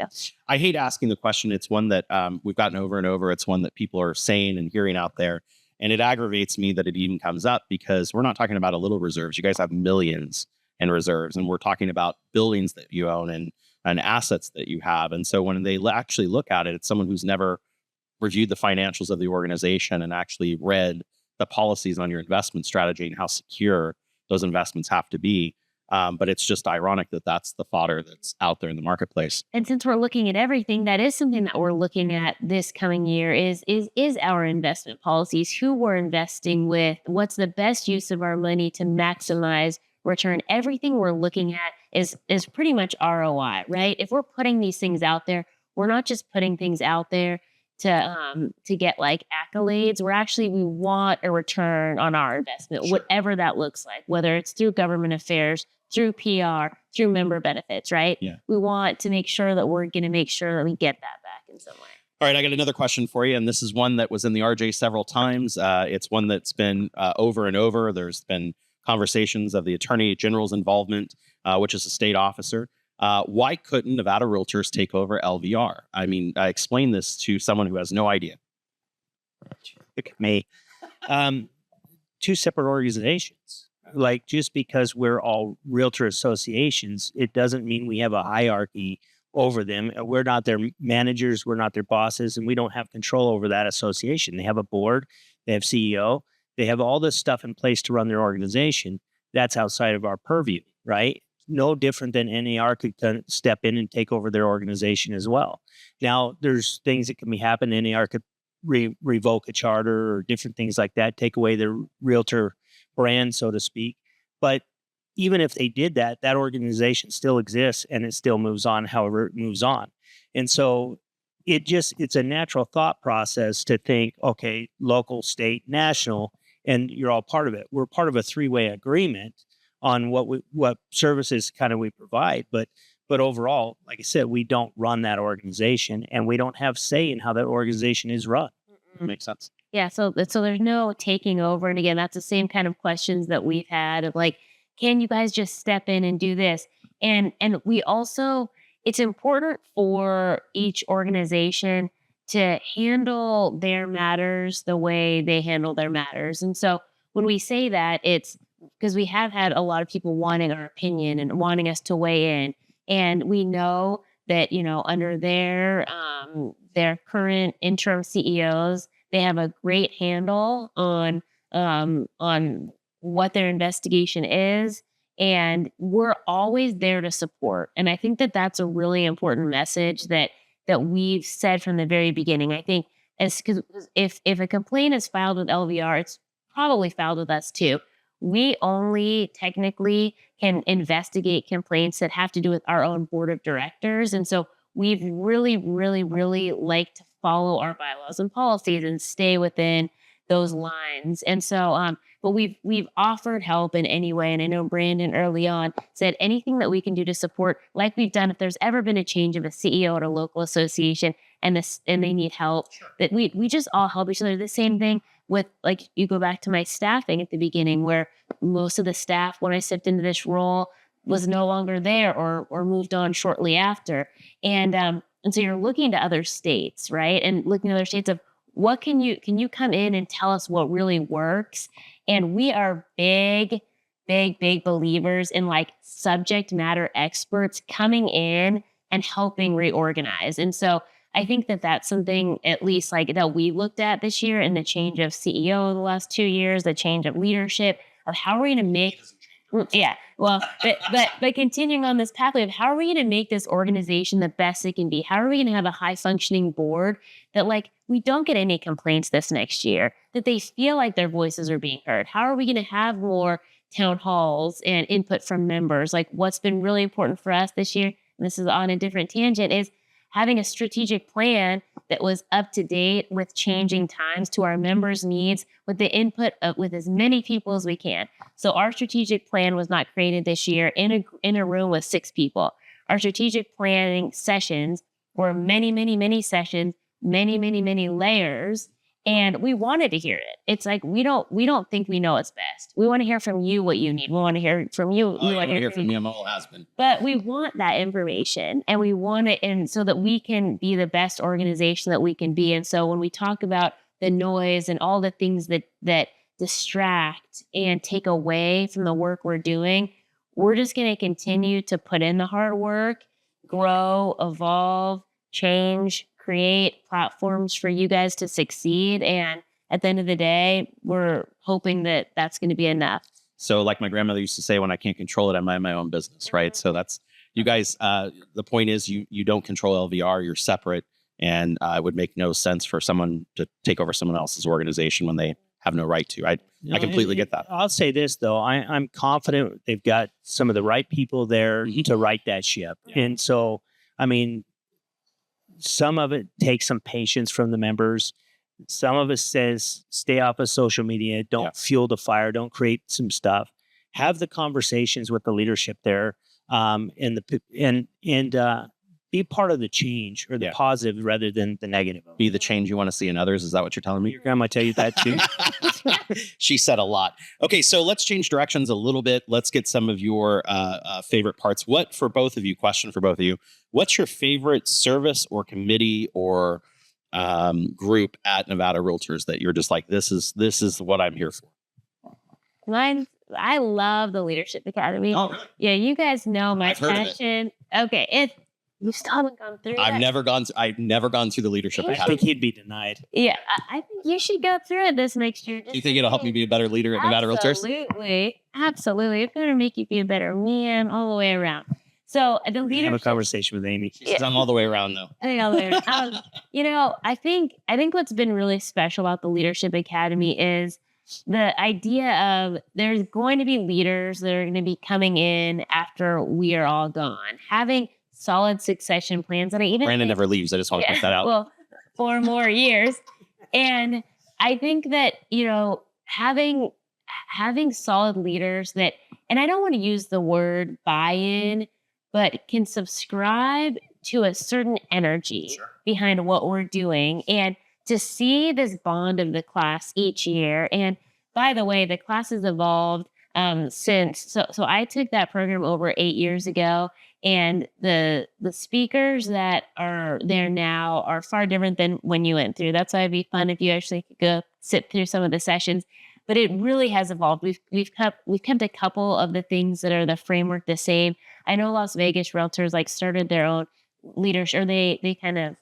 I hate asking the question. It's one that we've gotten over and over. It's one that people are saying and hearing out there. And it aggravates me that it even comes up because we're not talking about a little reserves. You guys have millions in reserves, and we're talking about buildings that you own and assets that you have. And so when they actually look at it, it's someone who's never reviewed the financials of the organization and actually read the policies on your investment strategy and how secure those investments have to be. But it's just ironic that that's the fodder that's out there in the marketplace. And since we're looking at everything, that is something that we're looking at this coming year is our investment policies, who we're investing with, what's the best use of our money to maximize return. Everything we're looking at is pretty much ROI, right? If we're putting these things out there, we're not just putting things out there to get like accolades. We want a return on our investment, whatever that looks like, whether it's through government affairs, through PR, through member benefits, right? Yeah. We want to make sure that we're going to make sure that we get that back in some way. All right, I got another question for you, and this is one that was in the RJ several times. It's one that's been over and over. There's been conversations of the Attorney General's involvement, which is a state officer. Why couldn't Nevada Realtors take over LVR? I mean, explain this to someone who has no idea. Look at me. Two separate organizations. Like, just because we're all realtor associations, it doesn't mean we have a hierarchy over them. We're not their managers, we're not their bosses, and we don't have control over that association. They have a board, they have CEO, they have all this stuff in place to run their organization. That's outside of our purview, right? No different than NAR could step in and take over their organization as well. Now, there's things that can be happen. NAR could revoke a charter or different things like that, take away their realtor brand, so to speak. But even if they did that, that organization still exists and it still moves on however it moves on. And so it's a natural thought process to think, okay, local, state, national, and you're all part of it. We're part of a three-way agreement on what services kind of we provide. But overall, like I said, we don't run that organization and we don't have say in how that organization is run. Makes sense. Yeah, so there's no taking over. And again, that's the same kind of questions that we've had of like, can you guys just step in and do this? And we also, it's important for each organization to handle their matters the way they handle their matters. And so when we say that, it's because we have had a lot of people wanting our opinion and wanting us to weigh in. And we know that, under their current interim CEOs, they have a great handle on what their investigation is. And we're always there to support. And I think that that's a really important message that we've said from the very beginning. I think because if a complaint is filed with LVR, it's probably filed with us too. We only technically can investigate complaints that have to do with our own board of directors. And so we've really, really, really like to follow our bylaws and policies and stay within those lines. And so, but we've offered help in any way. And I know Brandon early on said anything that we can do to support, like we've done, if there's ever been a change of a CEO at a local association and they need help, that we just all help each other. The same thing with, like, you go back to my staffing at the beginning, where most of the staff, when I stepped into this role, was no longer there or moved on shortly after. And so you're looking to other states, right? And looking at other states of what can you come in and tell us what really works? And we are big believers in like subject matter experts coming in and helping reorganize. And so I think that that's something, at least like that we looked at this year, in the change of CEO the last 2 years, the change of leadership, of how are we going to make Yeah. Well, but continuing on this pathway of how are we going to make this organization the best it can be? How are we going to have a high functioning board that like we don't get any complaints this next year, that they feel like their voices are being heard? How are we going to have more town halls and input from members? Like what's been really important for us this year, and this is on a different tangent, is having a strategic plan that was up to date with changing times to our members' needs with the input of with as many people as we can. So our strategic plan was not created this year in a room with 6 people. Our strategic planning sessions were many, many, many sessions, many layers. And we wanted to hear it. It's like we don't think we know what's best. We want to hear from you what you need. We want to hear from you. We want to hear from me. I'm all husband. But we want that information, and we want it, and so that we can be the best organization that we can be. And so when we talk about the noise and all the things that distract and take away from the work we're doing, we're just going to continue to put in the hard work, grow, evolve, change, create platforms for you guys to succeed. And at the end of the day, we're hoping that that's going to be enough. So like my grandmother used to say, when I can't control it, I mind my own business, right? So that's, you guys, the point is you don't control LVR, you're separate. And it would make no sense for someone to take over someone else's organization when they have no right to. I completely get that. I'll say this, though. I'm confident they've got some of the right people there to right that ship. Yeah. And so, I mean, some of it takes some patience from the members. Some of it says, stay off of social media. Don't fuel the fire. Don't create some stuff. Have the conversations with the leadership there, and be part of the change or the positive rather than the negative. Be the change you want to see in others. Is that what you're telling me? Your grandma tell you that too. She said a lot. Okay, so let's change directions a little bit. Let's get some of your favorite parts. Question for both of you. What's your favorite service or committee or group at Nevada Realtors that you're just like, this is what I'm here for? I love the Leadership Academy. Oh, really? Yeah, you guys know my passion. Okay, you still haven't gone through it. I've never gone through the Leadership Academy. I think he'd be denied. Yeah, I think you should go through it this next year. Do you think it'll help me be a better leader at Nevada Realtors? Absolutely. It's going to make you be a better man all the way around. So the leadership. Have a conversation with Amy. She says I'm all the way around, though. I think what's been really special about the Leadership Academy is the idea of there's going to be leaders that are going to be coming in after we are all gone, having solid succession plans. And Brandon never leaves. I just want to point that out. Well, 4 more years. And I think that, having solid leaders that, and I don't want to use the word buy-in, but can subscribe to a certain energy behind what we're doing, and to see this bond of the class each year. And by the way, the class has evolved since. So I took that program over 8 years ago, and the speakers that are there now are far different than when you went through. That's why it'd be fun if you actually could go sit through some of the sessions. But it really has evolved. We've kept a couple of the things that are the framework the same. I know Las Vegas Realtors started their own leadership, or they kind of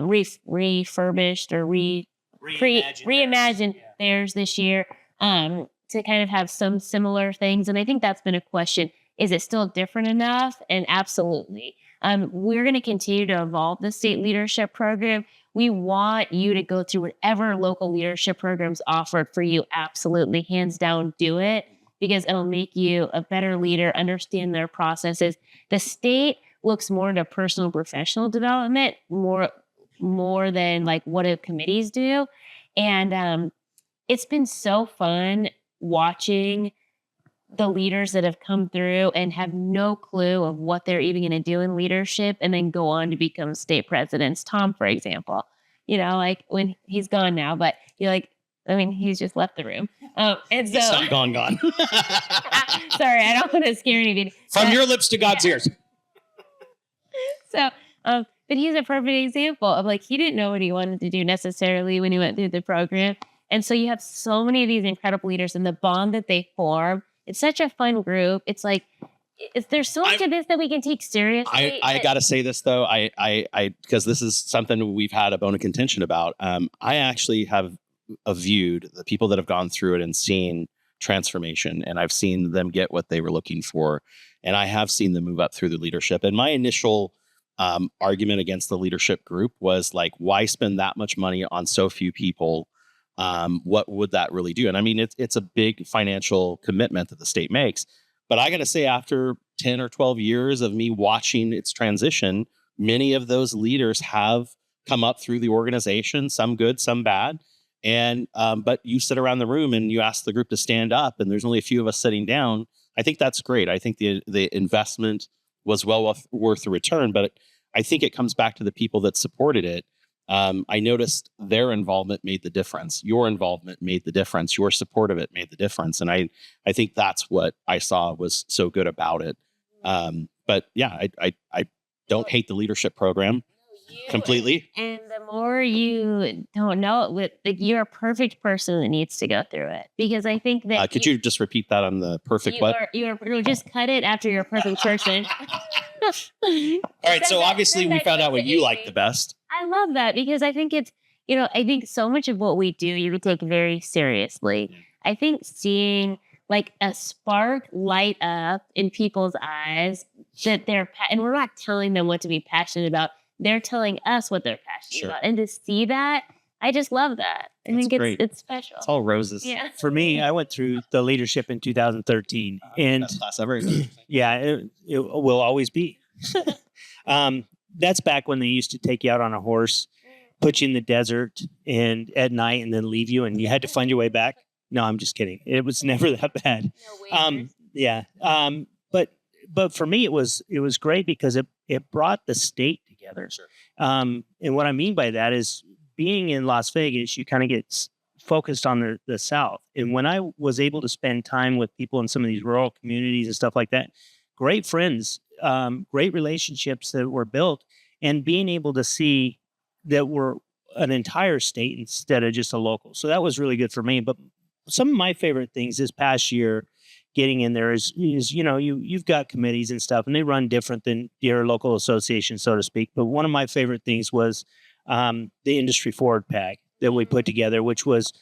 refurbished or reimagined theirs this year to kind of have some similar things. And I think that's been a question. Is it still different enough? And absolutely. We're going to continue to evolve the state leadership program. We want you to go through whatever local leadership programs offered for you. Absolutely. Hands down, do it, because it'll make you a better leader, understand their processes. The state looks more into personal and professional development, more than like what do committees do. And it's been so fun watching the leaders that have come through and have no clue of what they're even going to do in leadership and then go on to become state presidents. Tom, for example, when he's gone now, but he's just left the room. And so he's not gone. Sorry, I don't want to scare anybody. From your lips to God's ears. So, but he's a perfect example of he didn't know what he wanted to do necessarily when he went through the program. And so you have so many of these incredible leaders, and the bond that they form. It's such a fun group. It's there's so much of this that we can take seriously. I got to say this though, because this is something we've had a bone of contention about. I actually have viewed the people that have gone through it and seen transformation, and I've seen them get what they were looking for, and I have seen them move up through the leadership. And my initial argument against the leadership group was like, why spend that much money on so few people? What would that really do? And I mean, it's a big financial commitment that the state makes. But I got to say, after 10 or 12 years of me watching its transition, many of those leaders have come up through the organization, some good, some bad. And but you sit around the room and you ask the group to stand up, and there's only a few of us sitting down. I think that's great. I think the investment was well worth the return, but I think it comes back to the people that supported it. I noticed their involvement made the difference. Your involvement made the difference. Your support of it made the difference. And I think that's what I saw was so good about it. But yeah, I don't hate the leadership program completely. And the more you don't know it, with like, you're a perfect person that needs to go through it, because I think that could you just repeat that on the perfect what? You're just cut it after you're a perfect person. All right. So obviously we found out what you like the best. I love that, because I think it's, I think so much of what we do, you take very seriously. I think seeing like a spark light up in people's eyes that and we're not telling them what to be passionate about. They're telling us what they're passionate about. And to see that, I just love that. I think it's special. It's all roses. Yeah. For me, I went through the leadership in 2013. And best class ever. yeah, it will always be. That's back when they used to take you out on a horse, put you in the desert and at night, and then leave you, and you had to find your way back. No, I'm just kidding. It was never that bad. No yeah. But for me, it was great because it brought the state together. Sure. And what I mean by that is, being in Las Vegas, you kind of get focused on the South. And when I was able to spend time with people in some of these rural communities and stuff like that, great friends, great relationships that were built, and being able to see that we're an entire state instead of just a local. So that was really good for me. But some of my favorite things this past year getting in there is you've got committees and stuff, and they run different than your local association, so to speak. But one of my favorite things was the Industry Forward PAC that we put together, which was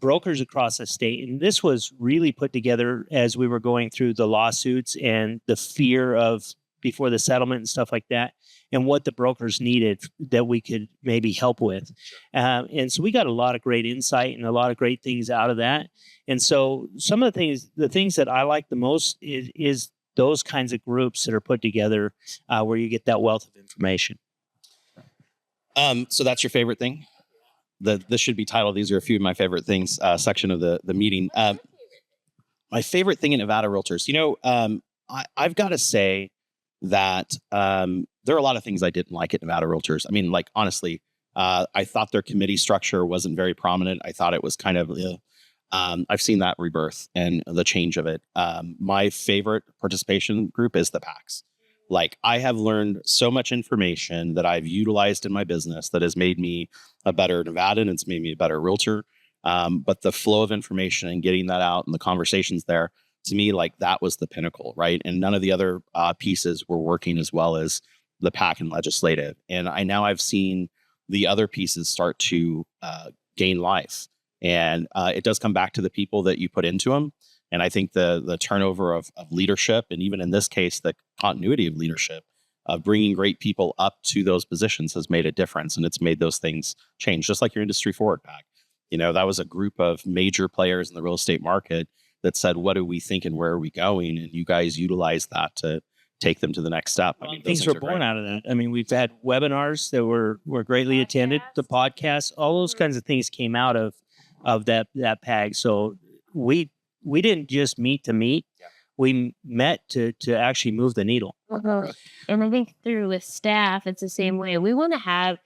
brokers across the state. And this was really put together as we were going through the lawsuits and the fear of before the settlement and stuff like that, and what the brokers needed that we could maybe help with. And so we got a lot of great insight and a lot of great things out of that. And so some of the things that I like the most is those kinds of groups that are put together where you get that wealth of information. So that's your favorite thing? This should be titled, "These are a few of my favorite things," section of the meeting. My favorite thing in Nevada Realtors, I've got to say that there are a lot of things I didn't like at Nevada Realtors. I mean, like, honestly, I thought their committee structure wasn't very prominent. I thought it was kind of, I've seen that rebirth and the change of it. My favorite participation group is the PACs. Like, I have learned so much information that I've utilized in my business that has made me a better Nevadan. It's made me a better realtor. But the flow of information and getting that out and the conversations there, to me, like, that was the pinnacle, right? And none of the other pieces were working as well as the PAC and legislative. And I've seen the other pieces start to gain life. And it does come back to the people that you put into them. And I think the turnover of leadership, and even in this case, the continuity of leadership, of bringing great people up to those positions has made a difference. And it's made those things change, just like your Industry Forward PAC. That was a group of major players in the real estate market that said, what do we think and where are we going? And you guys utilized that to take them to the next step. I mean, things were born out of that. I mean, we've had webinars that were greatly attended, the podcasts, all those kinds of things came out of that PAG. So we didn't just meet to meet. Yeah. We met to actually move the needle. Uh-huh. And I think with staff, it's the same way. We want to have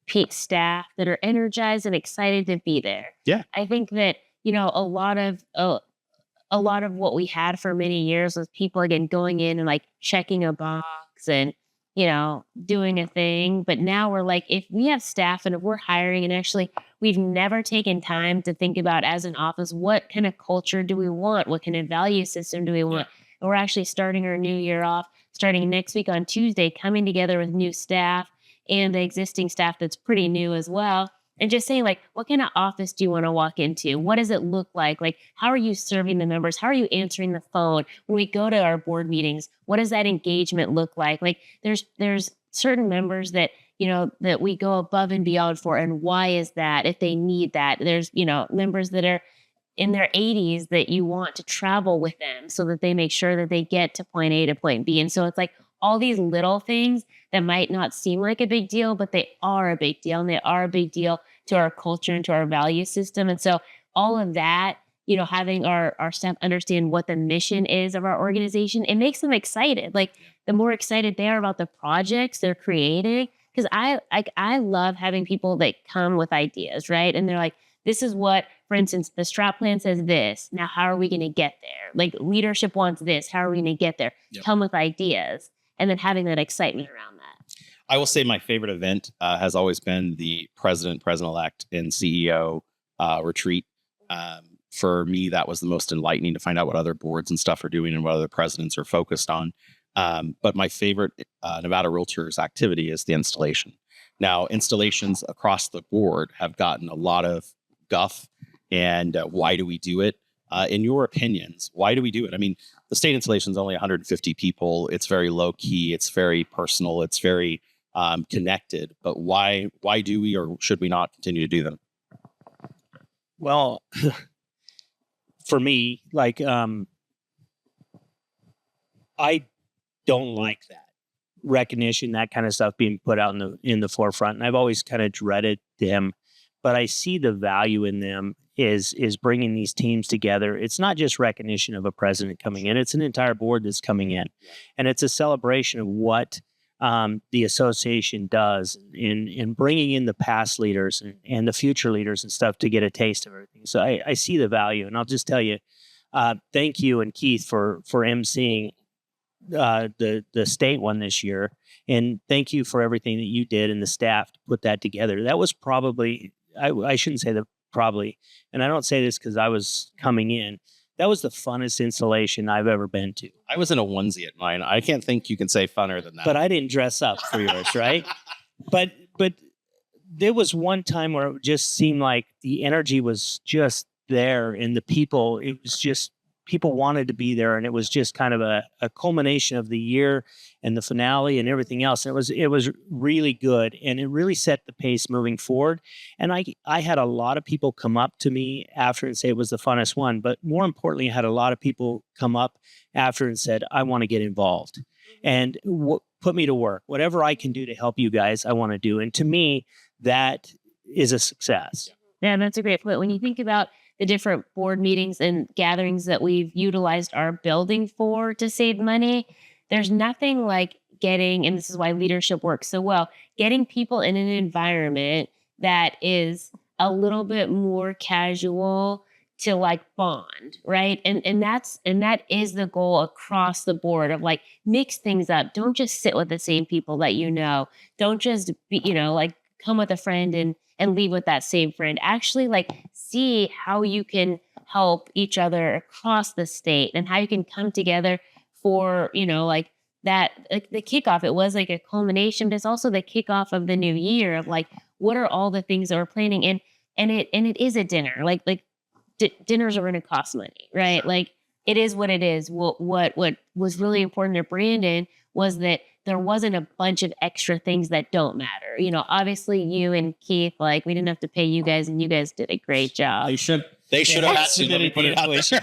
peak staff that are energized and excited to be there. Yeah. I think that, a lot of what we had for many years was people, again, going in and like checking a box and, doing a thing. But now we're like, if we have staff and if we're hiring, and actually we've never taken time to think about as an office, what kind of culture do we want? What kind of value system do we want? Yeah. And we're actually starting our new year off, starting next week on Tuesday, coming together with new staff and the existing staff that's pretty new as well. And just saying, like, what kind of office do you want to walk into? What does it look like? Like, how are you serving the members? How are you answering the phone? When we go to our board meetings, what does that engagement look like? Like, there's certain members that, that we go above and beyond for. And why is that? If they need that, there's, members that are in their 80s that you want to travel with them so that they make sure that they get to point A to point B. And so it's like all these little things that might not seem like a big deal, but they are a big deal. And they are a big deal to our culture and to our value system. And so all of that, having our staff understand what the mission is of our organization, it makes them excited. Like the more excited they are about the projects they're creating, because I love having people that come with ideas, right? And they're like, this is what, for instance, the strat plan says this. Now, how are we going to get there? Like leadership wants this. How are we going to get there? Yep. Come with ideas, and then having that excitement around that. I will say my favorite event has always been the president-elect, and CEO retreat. For me, that was the most enlightening to find out what other boards and stuff are doing and what other presidents are focused on. But my favorite Nevada Realtors activity is the installation. Now, installations across the board have gotten a lot of guff. And why do we do it? In your opinions, why do we do it? I mean, the state installation is only 150 people. It's very low key. It's very personal. It's very connected. But why do we, or should we not continue to do them? Well, for me, like, I don't like that recognition, that kind of stuff being put out in the forefront. And I've always kind of dreaded them, but I see the value in them is bringing these teams together. It's not just recognition of a president coming in, it's an entire board that's coming in. And it's a celebration of what the association does in bringing in the past leaders and the future leaders and stuff to get a taste of everything. So I see the value. And I'll just tell you, thank you and Keith for emceeing the state one this year. And thank you for everything that you did and the staff to put that together. That was probably, I shouldn't say that probably, and I don't say this because I was coming in, that was the funnest installation I've ever been to. I was in a onesie at mine. I can't think you can say funner than that. But I didn't dress up for yours, right? But there was one time where it just seemed like the energy was just there, and the people, it was just, people wanted to be there, and it was just kind of a culmination of the year and the finale and everything else. And it was really good, and it really set the pace moving forward. And I had a lot of people come up to me after and say it was the funnest one, but more importantly, I had a lot of people come up after and said, I want to get involved and put me to work. Whatever I can do to help you guys, I want to do. And to me, that is a success. Yeah, that's a great point. When you think about the different board meetings and gatherings that we've utilized our building for to save money, there's nothing like getting, and this is why leadership works so well, getting people in an environment that is a little bit more casual to like bond, right? And that is the goal across the board of like mix things up. Don't just sit with the same people that you know. Don't just be, like come with a friend and leave with that same friend. Actually, like see how you can help each other across the state and how you can come together for, like that, like the kickoff. It was like a culmination, but it's also the kickoff of the new year of like, what are all the things that we're planning? And it is a dinner. Like dinners are going to cost money, right? Like it is what it is. What was really important to Brandon was that there wasn't a bunch of extra things that don't matter. Obviously you and Keith, like we didn't have to pay you guys, and you guys did a great job. They should have had to. Let me put it out there.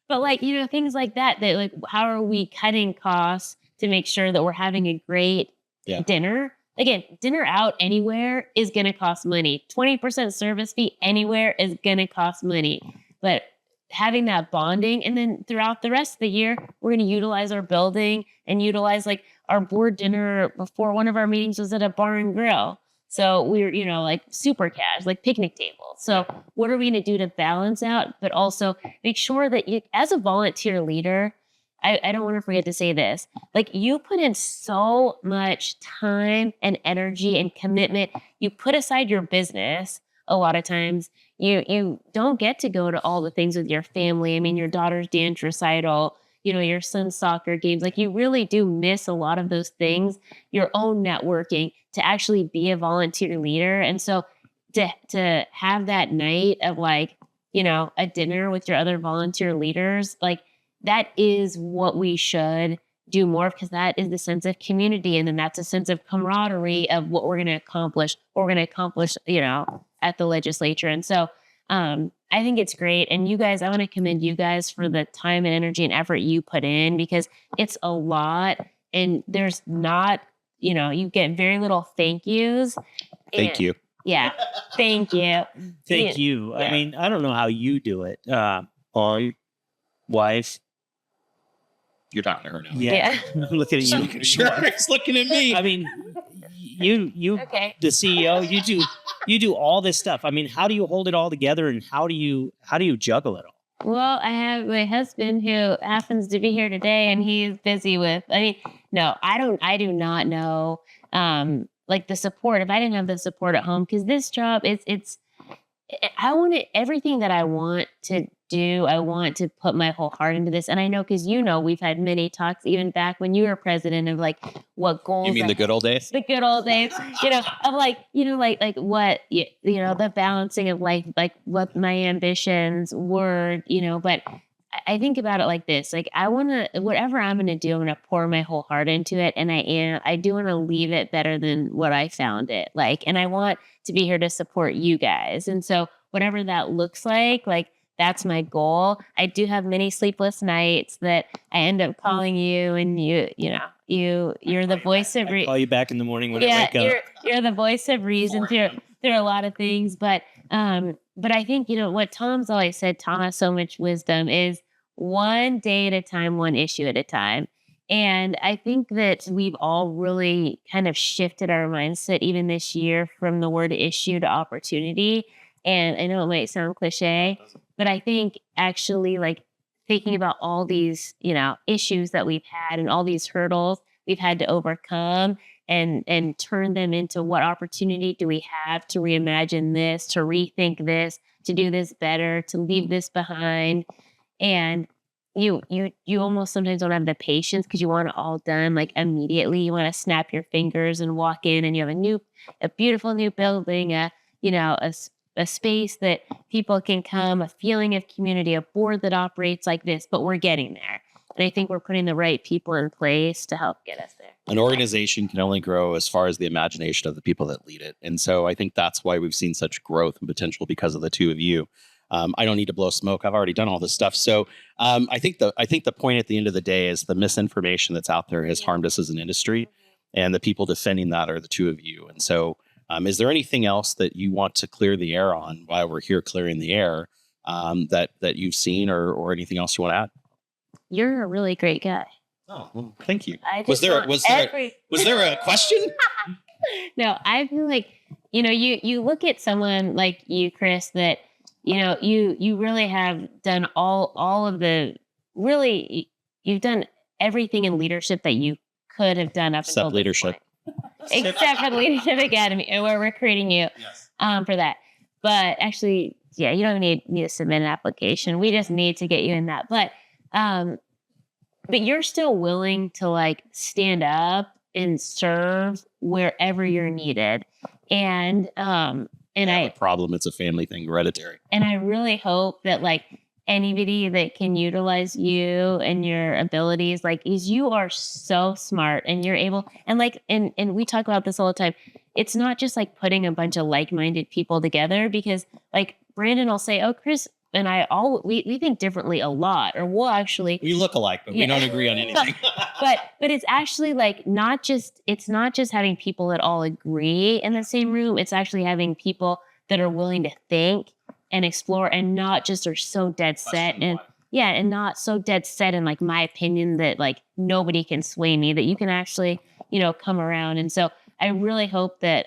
But like, things like that like, how are we cutting costs to make sure that we're having a great dinner? Again, dinner out anywhere is going to cost money. 20% service fee anywhere is going to cost money. But having that bonding, and then throughout the rest of the year, we're going to utilize our building and utilize like our board dinner before one of our meetings was at a bar and grill. So we were, like super cash, like picnic tables. So what are we going to do to balance out, but also make sure that you, as a volunteer leader, I don't want to forget to say this, like you put in so much time and energy and commitment. You put aside your business. A lot of times you don't get to go to all the things with your family. I mean, your daughter's dance recital, your son's soccer games, like you really do miss a lot of those things, your own networking to actually be a volunteer leader. And so to have that night of like, a dinner with your other volunteer leaders, like that is what we should do more, because that is the sense of community. And then that's a sense of camaraderie of what we're going to accomplish, at the legislature. And so I think it's great. And you guys, I want to commend you guys for the time and energy and effort you put in, because it's a lot and there's not, you get very little thank yous. Thank you. Yeah. Thank you. Thank you. Yeah. I mean, I don't know how you do it. My wife. You're talking to her now. Yeah. I'm looking at you. Sure, he's looking at me. I mean, you, Okay. the CEO, you do all this stuff. I mean, how do you hold it all together, and how do you juggle it all? Well, I have my husband who happens to be here today, and he's busy with, no, I do not know, like the support. If I didn't have the support at home, because this job I want it, everything that I want to do, I want to put my whole heart into this. And I know, because we've had many talks even back when you were president of like what goals. You mean the good old days? The good old days, of like, like what, the balancing of like what my ambitions were, but I think about it like this, like I want to, whatever I'm going to do, I'm going to pour my whole heart into it. And I do want to leave it better than what I found it, like, and I want to be here to support you guys. And so whatever that looks like that's my goal. I do have many sleepless nights that I end up calling you, and you're the voice of Call you back in the morning when I wake up. You're the voice of reason through a lot of things, but I think what Tom's always said taught us so much wisdom is one day at a time, one issue at a time. And I think that we've all really kind of shifted our mindset even this year from the word issue to opportunity. And I know it might sound cliche, but I think actually like thinking about all these, issues that we've had and all these hurdles we've had to overcome and turn them into what opportunity do we have to reimagine this, to rethink this, to do this better, to leave this behind. And you almost sometimes don't have the patience because you want it all done like immediately. You want to snap your fingers and walk in, and you have a beautiful new building, a space that people can come, a feeling of community, a board that operates like this, but we're getting there. And I think we're putting the right people in place to help get us there. An organization can only grow as far as the imagination of the people that lead it. And so I think that's why we've seen such growth and potential because of the two of you. I don't need to blow smoke. I've already done all this stuff. So I think the point at the end of the day is the misinformation that's out there has harmed us as an industry, and the people defending that are the two of you. And so is there anything else that you want to clear the air on while we're here clearing the air that you've seen or anything else you want to add? You're a really great guy. Oh, well, thank you. Was there a question? No, I feel like, you look at someone like you, Chris, that, you really have done all of the, really, you've done everything in leadership that you could have done up until leadership. Except for the Leadership Academy, and where we're creating you for that. But actually, you don't need to submit an application. We just need to get you in that. But you're still willing to like stand up and serve wherever you're needed. And I problem. It's a family thing, hereditary. And I really hope that like anybody that can utilize you and your abilities, like, is you are so smart and you're able, and like, and we talk about this all the time. It's not just like putting a bunch of like-minded people together, because like Brandon will say, oh, Chris and I we think differently a lot, or we'll actually, we look alike, but we don't agree on anything. but it's actually like it's not just having people that all agree in the same room. It's actually having people that are willing to think and explore, and not just are so dead set and not so dead set in like my opinion that like nobody can sway me, that you can actually, come around. And so I really hope that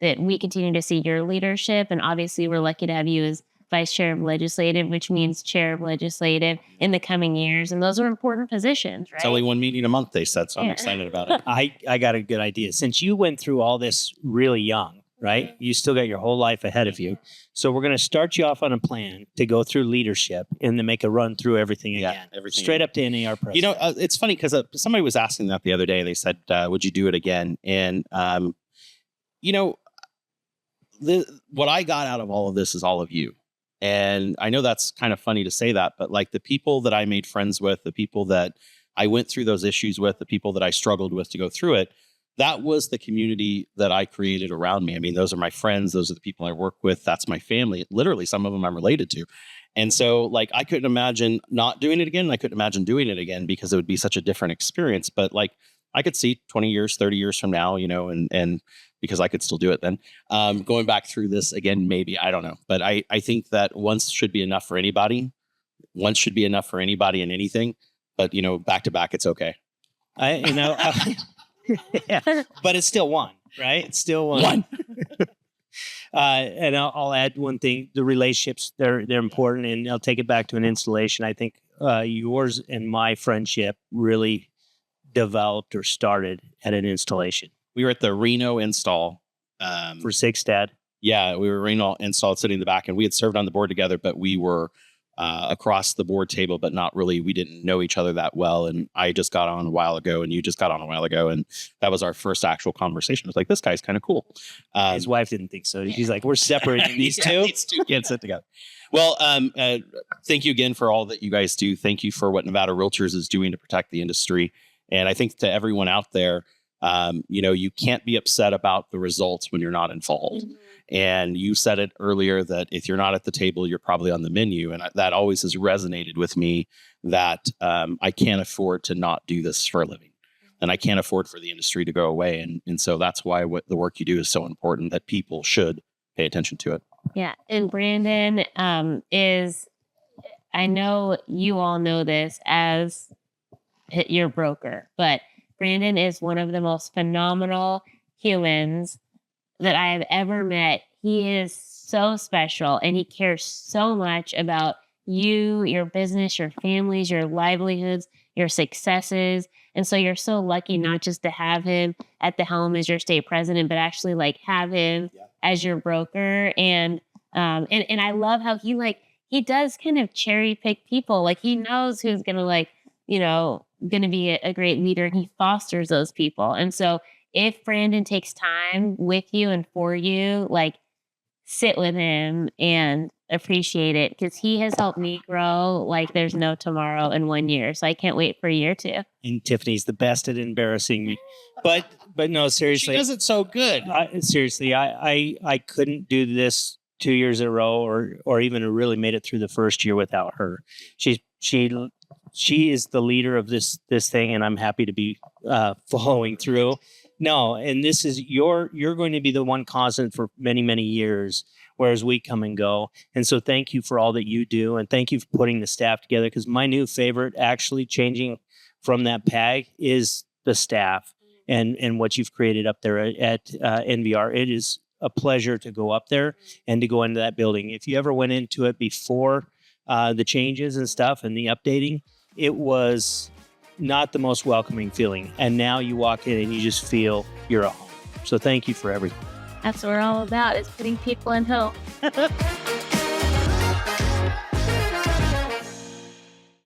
that we continue to see your leadership. And obviously we're lucky to have you as Vice Chair of Legislative, which means Chair of Legislative in the coming years. And those are important positions, right? It's only one meeting a month, they said, so I'm excited about it. I got a good idea. Since you went through all this really young, right? You still got your whole life ahead of you. So we're going to start you off on a plan to go through leadership and then make a run through everything again. Everything. Straight up to NAR president. It's funny because somebody was asking that the other day. They said, would you do it again? And, what I got out of all of this is all of you. And I know that's kind of funny to say that, but like the people that I made friends with, the people that I went through those issues with, the people that I struggled with to go through it, that was the community that I created around me. I mean, those are my friends. Those are the people I work with. That's my family. Literally, some of them I'm related to. And so like, I couldn't imagine not doing it again. I couldn't imagine doing it again because it would be such a different experience. But like, I could see 20 years, 30 years from now, you know, and because I could still do it then, going back through this again, maybe, I don't know. But I think that once should be enough for anybody. Once should be enough for anybody and anything. But, you know, back to back, it's okay. Yeah, but it's still one, right? It's still one. And I'll add one thing: the relationships they're important, and I'll take it back to an installation. I think yours and my friendship really developed or started at an installation. We were at the Reno install For Six Dad. Yeah, we were Reno installed sitting in the back, and we had served on the board together, but we were across the board table, but not really. We didn't know each other that well. And I just got on a while ago, and you just got on a while ago, and that was our first actual conversation. It was like, this guy's kind of cool. His wife didn't think so. She's like, we're separating these two. These two can't sit together. Well, thank you again for all that you guys do. Thank you for what Nevada Realtors is doing to protect the industry. And I think to everyone out there, you know, you can't be upset about the results when you're not involved. Mm-hmm. And you said it earlier that if you're not at the table, you're probably on the menu. And that always has resonated with me, that I can't afford to not do this for a living. And I can't afford for the industry to go away. And so that's why the work you do is so important, that people should pay attention to it. Yeah. And Brandon I know you all know this as your broker, but Brandon is one of the most phenomenal humans that I have ever met. He is so special, and he cares so much about you, your business, your families, your livelihoods, your successes. And so you're so lucky not just to have him at the helm as your state president, but actually like have him as your broker. And I love how he does kind of cherry pick people. Like he knows who's going to going to be a great leader, and he fosters those people. And so if Brandon takes time with you and for you, like sit with him and appreciate it, because he has helped me grow like there's no tomorrow in 1 year. So I can't wait for year 2. And Tiffany's the best at embarrassing me. But no, seriously. She does it so good. I couldn't do this 2 years in a row or even really made it through the first year without her. She is the leader of this thing, and I'm happy to be following through. No, and this is you're going to be the one constant for many, many years, whereas we come and go. And so thank you for all that you do, and thank you for putting the staff together, because my new favorite, actually changing from that PAG, is the staff and what you've created up there at NVR. It is a pleasure to go up there and to go into that building. If you ever went into it before the changes and stuff and the updating, it was not the most welcoming feeling. And now you walk in and you just feel you're at home. So thank you for everything. That's what we're all about, is putting people in home.